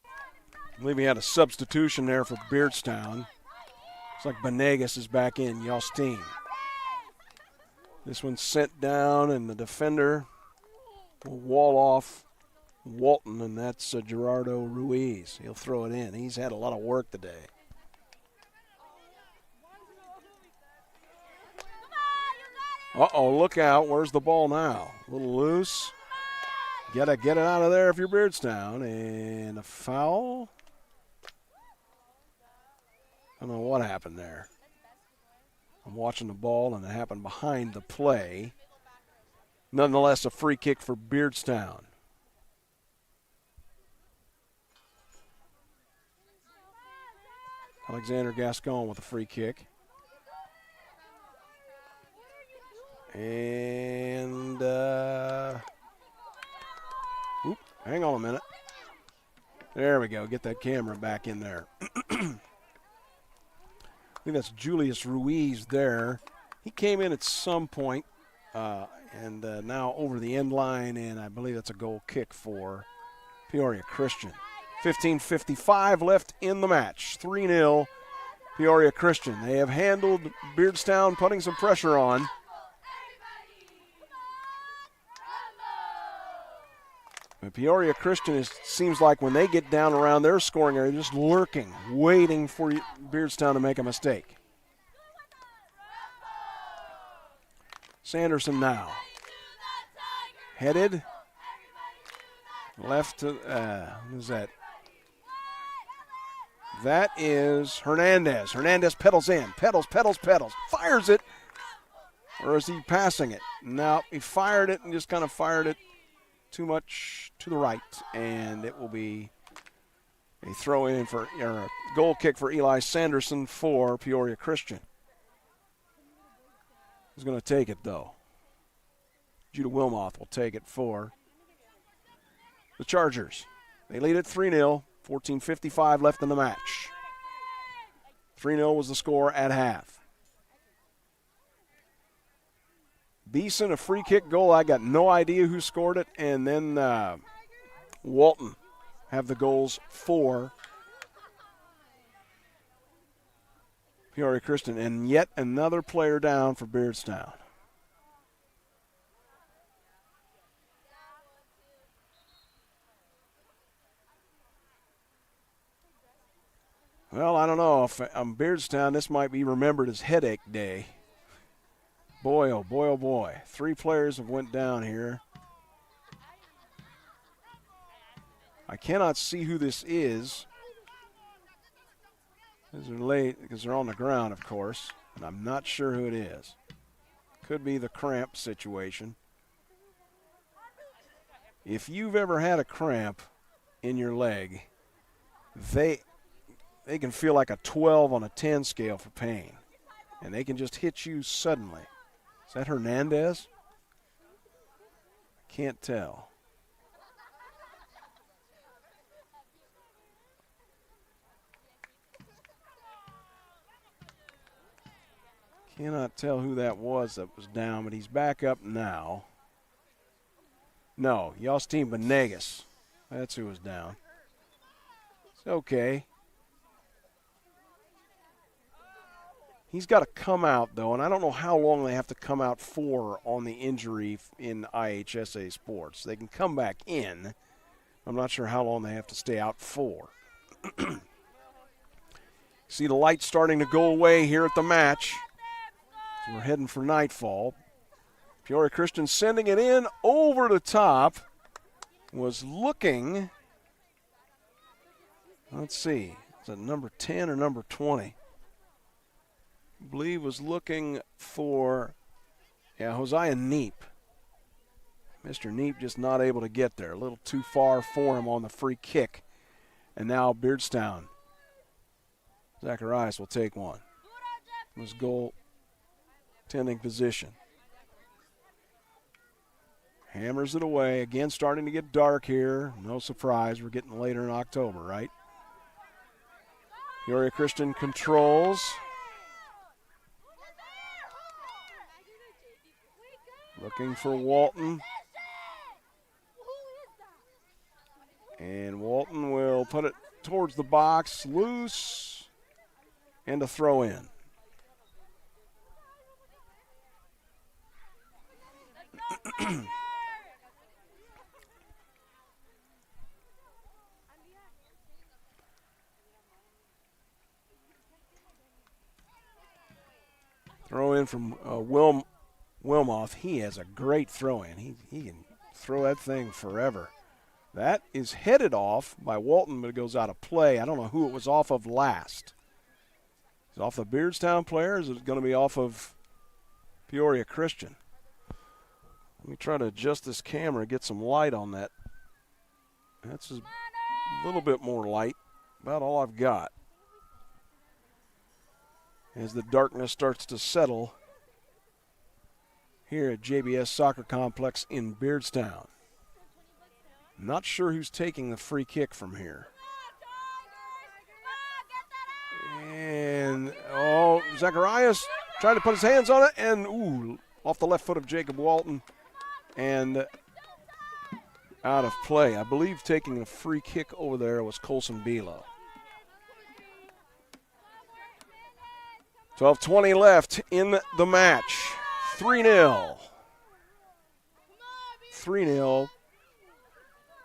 I believe he had a substitution there for Beardstown. It's like Benegas is back in, Yostin. This one's sent down, and the defender will wall off Walton, and that's Gerardo Ruiz. He'll throw it in. He's had a lot of work today. Uh-oh, look out. Where's the ball now? A little loose. Gotta get it out of there if you're Beardstown. And a foul. I don't know what happened there. I'm watching the ball, and it happened behind the play. Nonetheless, a free kick for Beardstown. Alexander Gascon with a free kick. And, hang on a minute. There we go. Get that camera back in there. I think that's Julius Ruiz there. He came in at some point, and now over the end line, and I believe that's a goal kick for Peoria Christian. 15:55 left in the match. 3-0 Peoria Christian. They have handled Beardstown, putting some pressure on. But Peoria Christian seems like when they get down around their scoring area, just lurking, waiting for Beardstown to make a mistake. Sanderson now. Headed. Left to, who's that? That is Hernandez. Hernandez pedals in. Pedals. Fires it. Or is he passing it? No, he fired it and just kind of fired it too much to the right, and it will be a throw in for, or a goal kick for Eli Sanderson for Peoria Christian. He's going to take it, though. Judah Wilmoth will take it for the Chargers. They lead it 3-0, 14:55 left in the match. 3-0 was the score at half. Beeson, a free kick goal. I got no idea who scored it. And then Walton have the goals for Peoria Christian. And yet another player down for Beardstown. Well, I don't know. If I'm Beardstown, this might be remembered as headache day. Boy, oh boy, oh boy. 3 players have went down here. I cannot see who this is. Because they're late, because they're on the ground, of course. And I'm not sure who it is. Could be the cramp situation. If you've ever had a cramp in your leg, they can feel like a 12 on a 10 scale for pain. And they can just hit you suddenly. Is that Hernandez? Can't tell. Cannot tell who that was down, but he's back up now. No, Yostin Benegas. That's who was down. It's okay. He's got to come out, though, and I don't know how long they have to come out for on the injury in IHSA sports. They can come back in. I'm not sure how long they have to stay out for. See the lights starting to go away here at the match. So we're heading for nightfall. Peoria Christian sending it in over the top. Was looking. Let's see. Is it number 10 or number 20? I believe was looking for Yeah, Hosea Neep. Mr. Neep just not able to get there. A little too far for him on the free kick. And now Beardstown. Zacharias will take one. His goal tending position. Hammers it away. Again, starting to get dark here. No surprise. We're getting later in October, right? Peoria Christian controls. Looking for Walton. And Walton will put it towards the box, loose, and a throw in. Throw in from Wilmoth. He has a great throw in. He can throw that thing forever. That is headed off by Walton, but it goes out of play. I don't know who it was off of last. Is it off the Beardstown player, or is it going to be off of Peoria Christian? Let me try to adjust this camera, get some light on that. That's a little bit more light, about all I've got. As the darkness starts to settle here at JBS Soccer Complex in Beardstown. Not sure who's taking the free kick from here. And, Zacharias trying to put his hands on it, and, off the left foot of Jacob Walton, and out of play. I believe taking the free kick over there was Colson Bilo. 12:20 left in the match. 3-0. 3-0.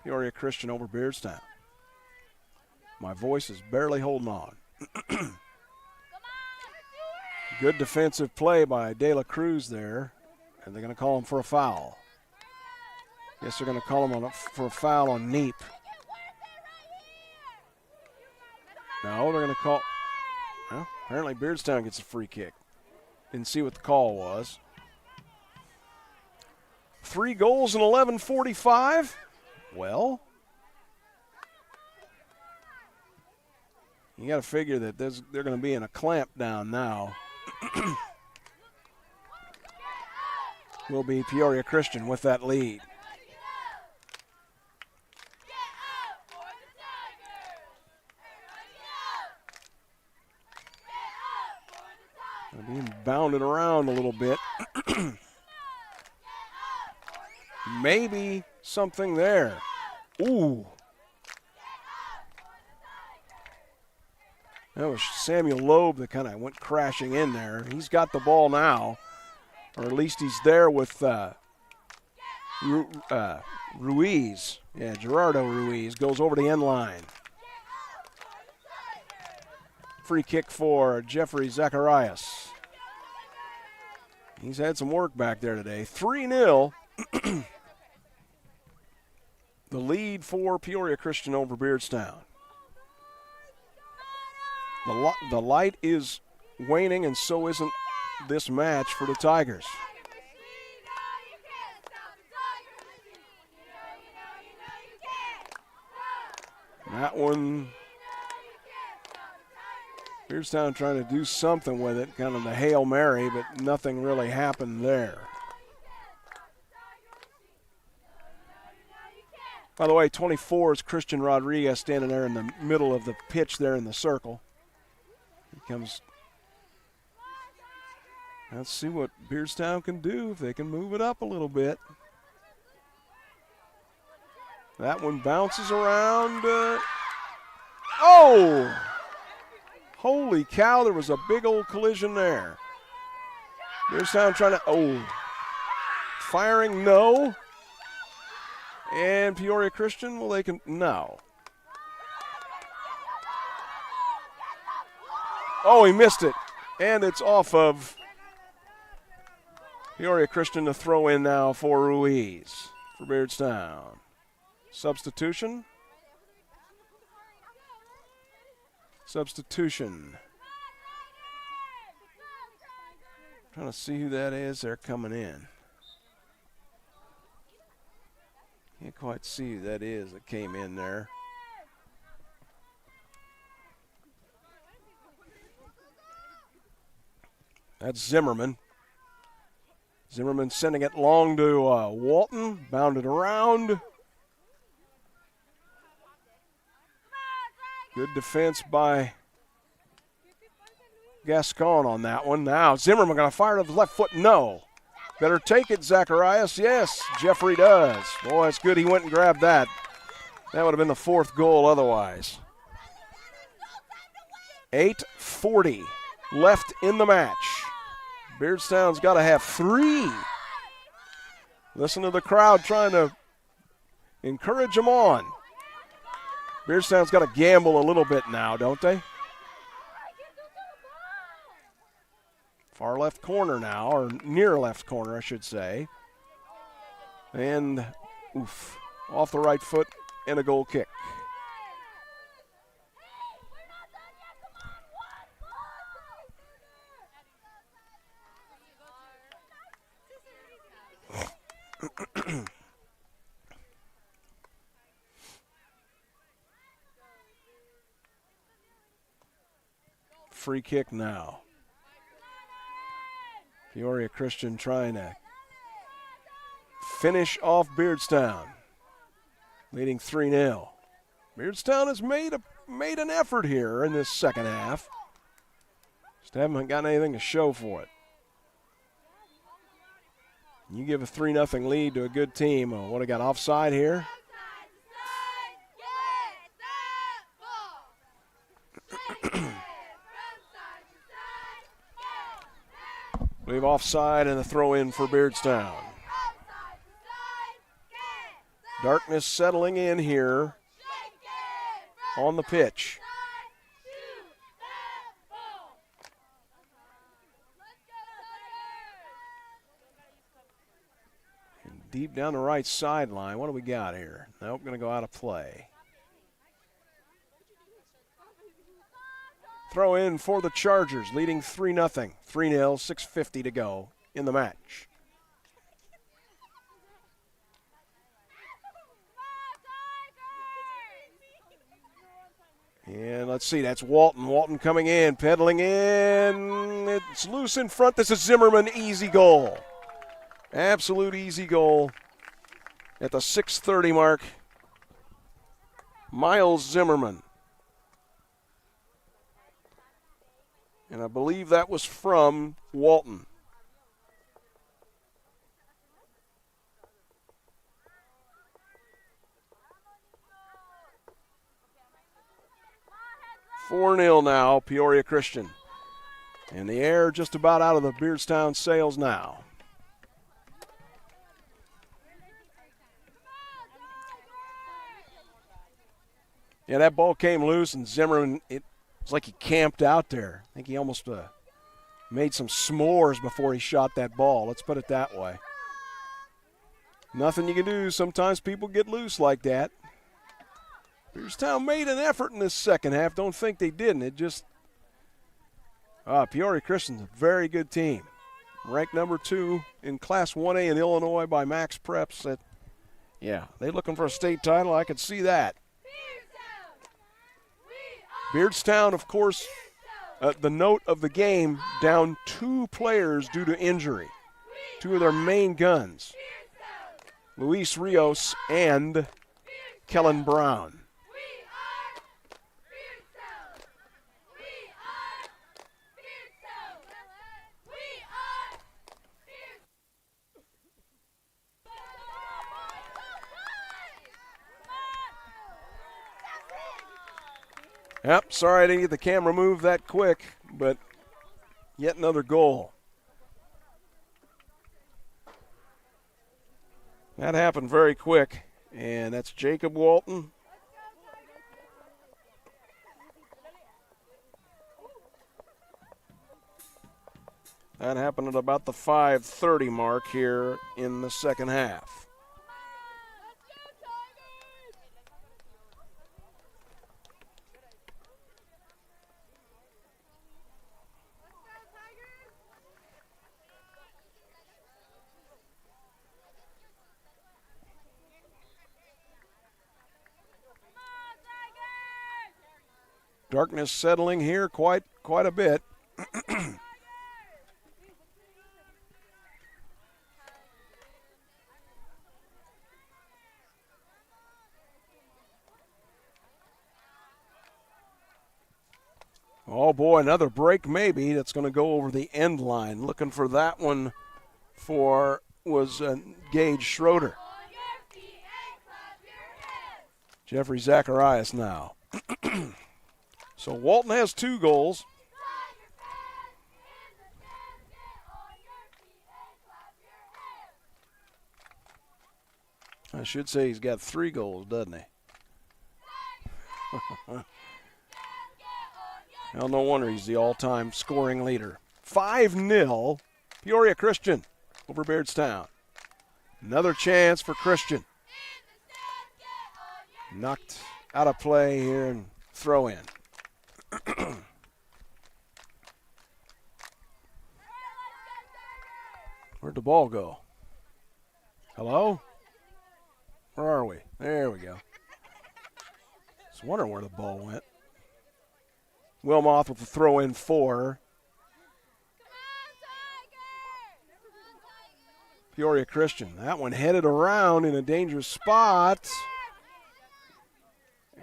Peoria Christian over Beardstown. My voice is barely holding on. Good defensive play by De La Cruz there. And they're going to call him for a foul. Guess they're going to call him for a foul on Neep. No, they're going to call. Well, apparently Beardstown gets a free kick. Didn't see what the call was. 3 goals in 11:45. Well, you got to figure that they're going to be in a clamp down now. Will be Peoria Christian with that lead. Being bounded around a little bit. Maybe something there. Ooh. That was Samuel Loeb that kind of went crashing in there. He's got the ball now, or at least he's there with Ruiz. Yeah, Gerardo Ruiz goes over the end line. Free kick for Jeffrey Zacharias. He's had some work back there today. 3-0. The lead for Peoria Christian over Beardstown. The light is waning, and so isn't this match for the Tigers. That one, Beardstown trying to do something with it, kind of the Hail Mary, but nothing really happened there. By the way, 24 is Christian Rodriguez standing there in the middle of the pitch there in the circle. He comes. Let's see what Beardstown can do, if they can move it up a little bit. That one bounces around. Holy cow, there was a big old collision there. Beardstown trying to, firing, no. And Peoria Christian, well, they can, no. Oh, he missed it. And it's off of Peoria Christian to throw in now for Ruiz for Beardstown. Substitution. Trying to see who that is. They're coming in. Can't quite see who that is that came in there. That's Zimmerman. Zimmerman sending it long to Walton. Bounded around. Good defense by Gascon on that one. Now Zimmerman going to fire to the left foot. No. Better take it, Zacharias. Yes, Jeffrey does. Boy, it's good he went and grabbed that. That would have been the fourth goal otherwise. 8:40 left in the match. Beardstown's got to have 3. Listen to the crowd trying to encourage them on. Beardstown's got to gamble a little bit now, don't they? Far left corner now, or near left corner, I should say. And, oof, off the right foot and a goal kick. Free kick now. Peoria Christian trying to finish off Beardstown, leading 3-0. Beardstown has made an effort here in this second half. Just haven't got anything to show for it. You give a 3-0 lead to a good team. What, I got offside here? We have offside and a throw in for Beardstown. Darkness settling in here on the pitch. And deep down the right sideline. What do we got here? Nope, going to go out of play. Throw in for the Chargers, leading 3-0. 3-0, 6:50 to go in the match. And let's see, that's Walton. Walton coming in, pedaling in. It's loose in front. This is Zimmerman, easy goal. Absolute easy goal at the 6:30 mark. Miles Zimmerman. And I believe that was from Walton. $4-0 now, Peoria Christian. And the air just about out of the Beardstown sails now. Yeah, that ball came loose, and Zimmerman, it's like he camped out there. I think he almost made some s'mores before he shot that ball. Let's put it that way. Nothing you can do. Sometimes people get loose like that. Beardstown made an effort in this second half. Don't think they didn't. It just Peoria Christian's a very good team. Ranked number 2 in Class 1A in Illinois by Max Preps. Yeah, they're looking for a state title. I could see that. Beardstown, of course, the note of the game, down 2 players due to injury. 2 of their main guns, Luis Rios and Kellen Brown. Yep, sorry I didn't get the camera moved that quick, but yet another goal. That happened very quick, and that's Jacob Walton. That happened at about the 5:30 mark here in the second half. Darkness settling here quite a bit. Oh, boy, another break maybe. That's going to go over the end line. Looking for that one was Gage Schroeder. Jeffrey Zacharias now. So Walton has 2 goals. I should say he's got 3 goals, doesn't he? Well, no wonder he's the all-time scoring leader. 5-0, Peoria Christian over Beardstown. Another chance for Christian. Knocked out of play here and throw in. Where'd the ball go? Hello? Where are we? There we go. Just wondering where the ball went. Wilmoth with the throw in 4. Peoria Christian. That one headed around in a dangerous spot.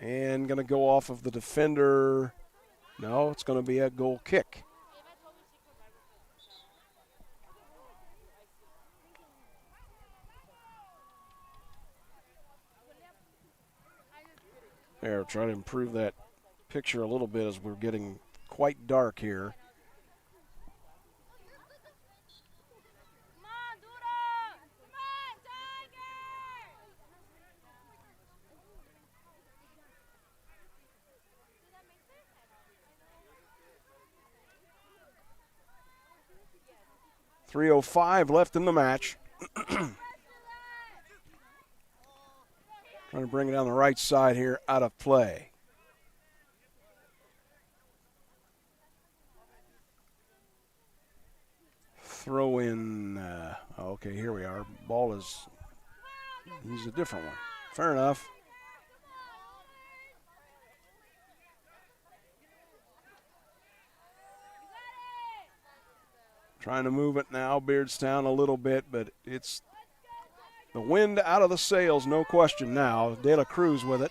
And going to go off of the defender. No, it's going to be a goal kick. There, trying to improve that picture a little bit as we're getting quite dark here. .305 left in the match. Trying to bring it down the right side here, out of play. Throw in, okay, here we are. Ball is, he's a different one. Fair enough. Trying to move it now, Beardstown a little bit, but it's the wind out of the sails, no question now. De La Cruz with it.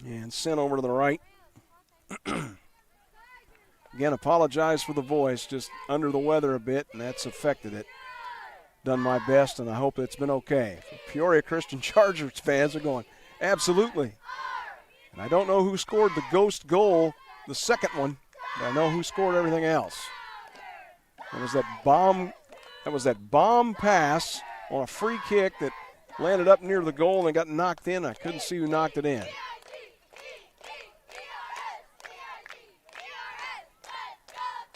And sent over to the right. Again, apologize for the voice, just under the weather a bit, and that's affected it. Done my best, and I hope it's been okay. Peoria Christian Chargers fans are going, absolutely. And I don't know who scored the ghost goal, the second one, but I know who scored everything else. It was that bomb pass on a free kick that landed up near the goal and got knocked in. I couldn't see who knocked it in.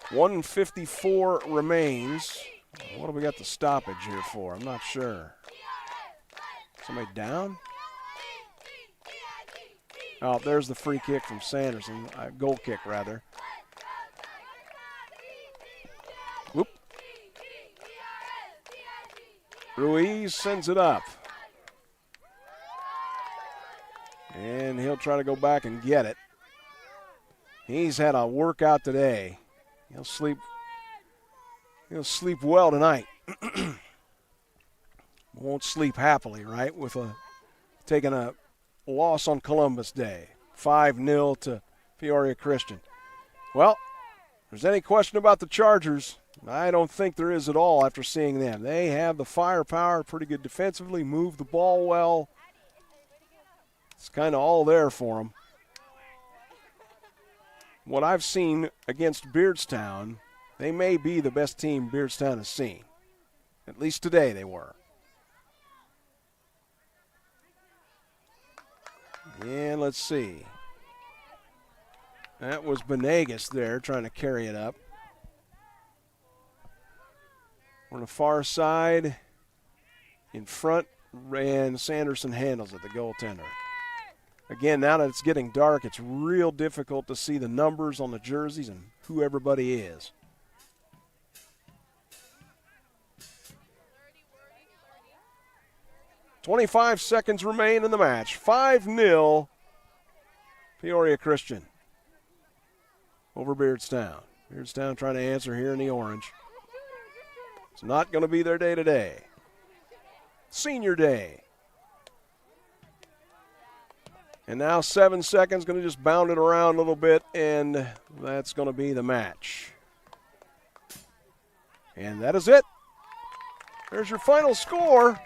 .154 remains. What do we got the stoppage here for? I'm not sure. Somebody down? Oh, there's the free kick from Sanderson. Goal kick, rather. Whoop. Ruiz sends it up. And he'll try to go back and get it. He's had a workout today. He'll sleep well tonight. Won't sleep happily, right, with taking a loss on Columbus Day. 5-0 to Peoria Christian. Well, if there's any question about the Chargers, I don't think there is at all after seeing them. They have the firepower, pretty good defensively, move the ball well. It's kind of all there for them. What I've seen against Beardstown, they may be the best team Beardstown has seen. At least today they were. And let's see. That was Benegas there trying to carry it up. On the far side, in front, and Sanderson handles it, the goaltender. Again, now that it's getting dark, it's real difficult to see the numbers on the jerseys and who everybody is. 25 seconds remain in the match. 5-0 Peoria Christian over Beardstown. Beardstown trying to answer here in the orange. It's not going to be their day today. Senior day. And now 7 seconds, going to just bound it around a little bit, and that's going to be the match. And that is it. There's your final score.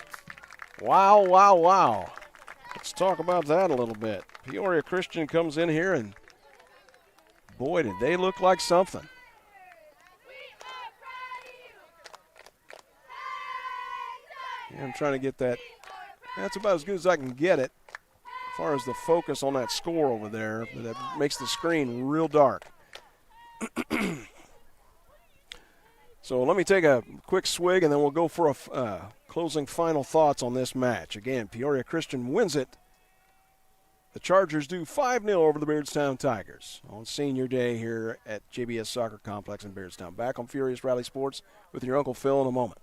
Wow, wow, wow. Let's talk about that a little bit. Peoria Christian comes in here, and boy, did they look like something. Yeah, I'm trying to get that. That's about as good as I can get it as far as the focus on that score over there. That makes the screen real dark. So let me take a quick swig, and then we'll go for a closing final thoughts on this match. Again, Peoria Christian wins it. The Chargers do 5-0 over the Beardstown Tigers on senior day here at JBS Soccer Complex in Beardstown. Back on Furious Rally Sports with your Uncle Phil in a moment.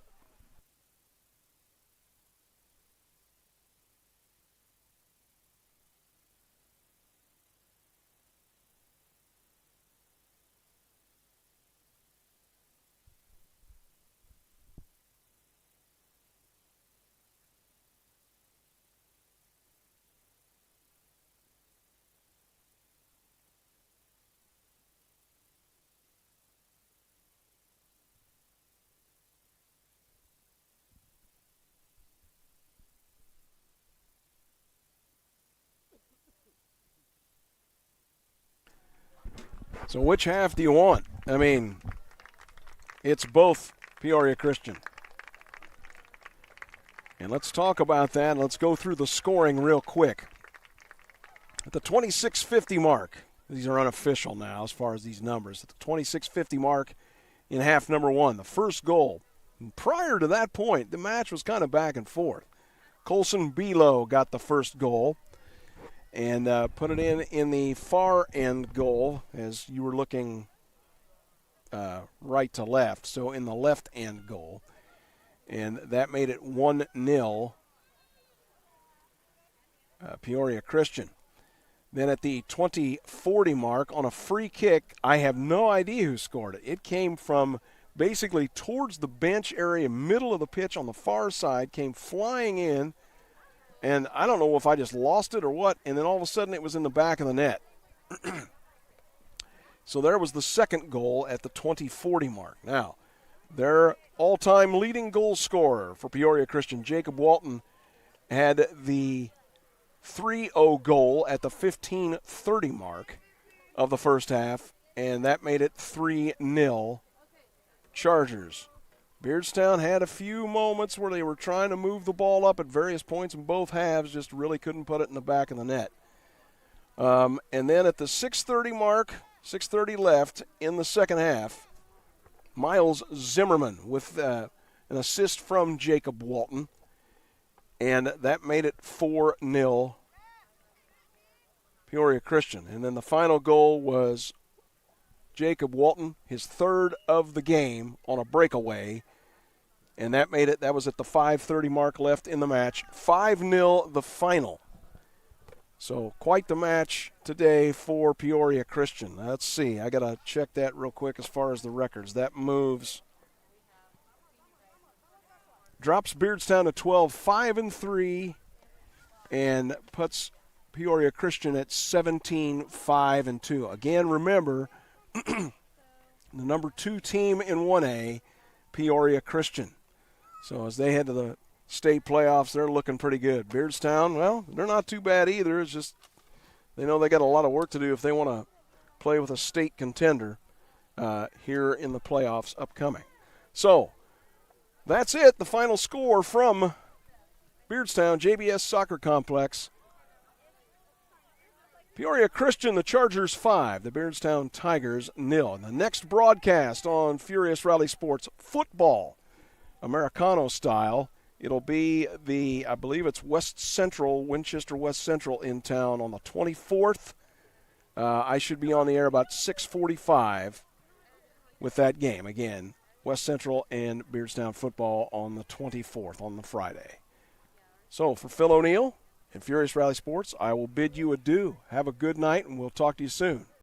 So which half do you want? I mean, it's both Peoria Christian. And let's talk about that. Let's go through the scoring real quick. At the 26:50 mark, these are unofficial now as far as these numbers. At the 26:50 mark in half number one, the first goal. And prior to that point, the match was kind of back and forth. Colson Belo got the first goal and put it in the far end goal as you were looking right to left, so in the left end goal. And that made it 1-0 Peoria Christian. Then at the 20:40 mark on a free kick, I have no idea who scored it. It came from basically towards the bench area, middle of the pitch on the far side, came flying in. And I don't know if I just lost it or what, and then all of a sudden it was in the back of the net. So there was the second goal at the 20:40 mark. Now, their all-time leading goal scorer for Peoria Christian, Jacob Walton, had the 3-0 goal at the 15:30 mark of the first half, and that made it 3-0 Chargers. Beardstown had a few moments where they were trying to move the ball up at various points in both halves, just really couldn't put it in the back of the net. And then at the 6:30 mark, 6:30 left in the second half, Miles Zimmerman with an assist from Jacob Walton, and that made it 4-0 Peoria Christian. And then the final goal was Jacob Walton, his third of the game on a breakaway, and that made it, that was at the 5:30 mark left in the match. 5-0 the final. So quite the match today for Peoria Christian. Let's see, I got to check that real quick as far as the records. That moves, drops Beardstown to 12, 5-3, and puts Peoria Christian at 17, 5-2. Again, remember, the number 2 team in 1A, Peoria Christian. So as they head to the state playoffs, they're looking pretty good. Beardstown, well, they're not too bad either. It's just they know they got a lot of work to do if they want to play with a state contender here in the playoffs upcoming. So that's it. The final score from Beardstown JBS Soccer Complex. Peoria Christian, the Chargers 5, the Beardstown Tigers 0. And the next broadcast on Furious Rally Sports football, Americano style, it'll be I believe it's West Central, Winchester West Central in town on the 24th. I should be on the air about 6:45 with that game. Again, West Central and Beardstown football on the 24th, on the Friday. So for Phil O'Neill and Furious Rally Sports, I will bid you adieu. Have a good night, and we'll talk to you soon.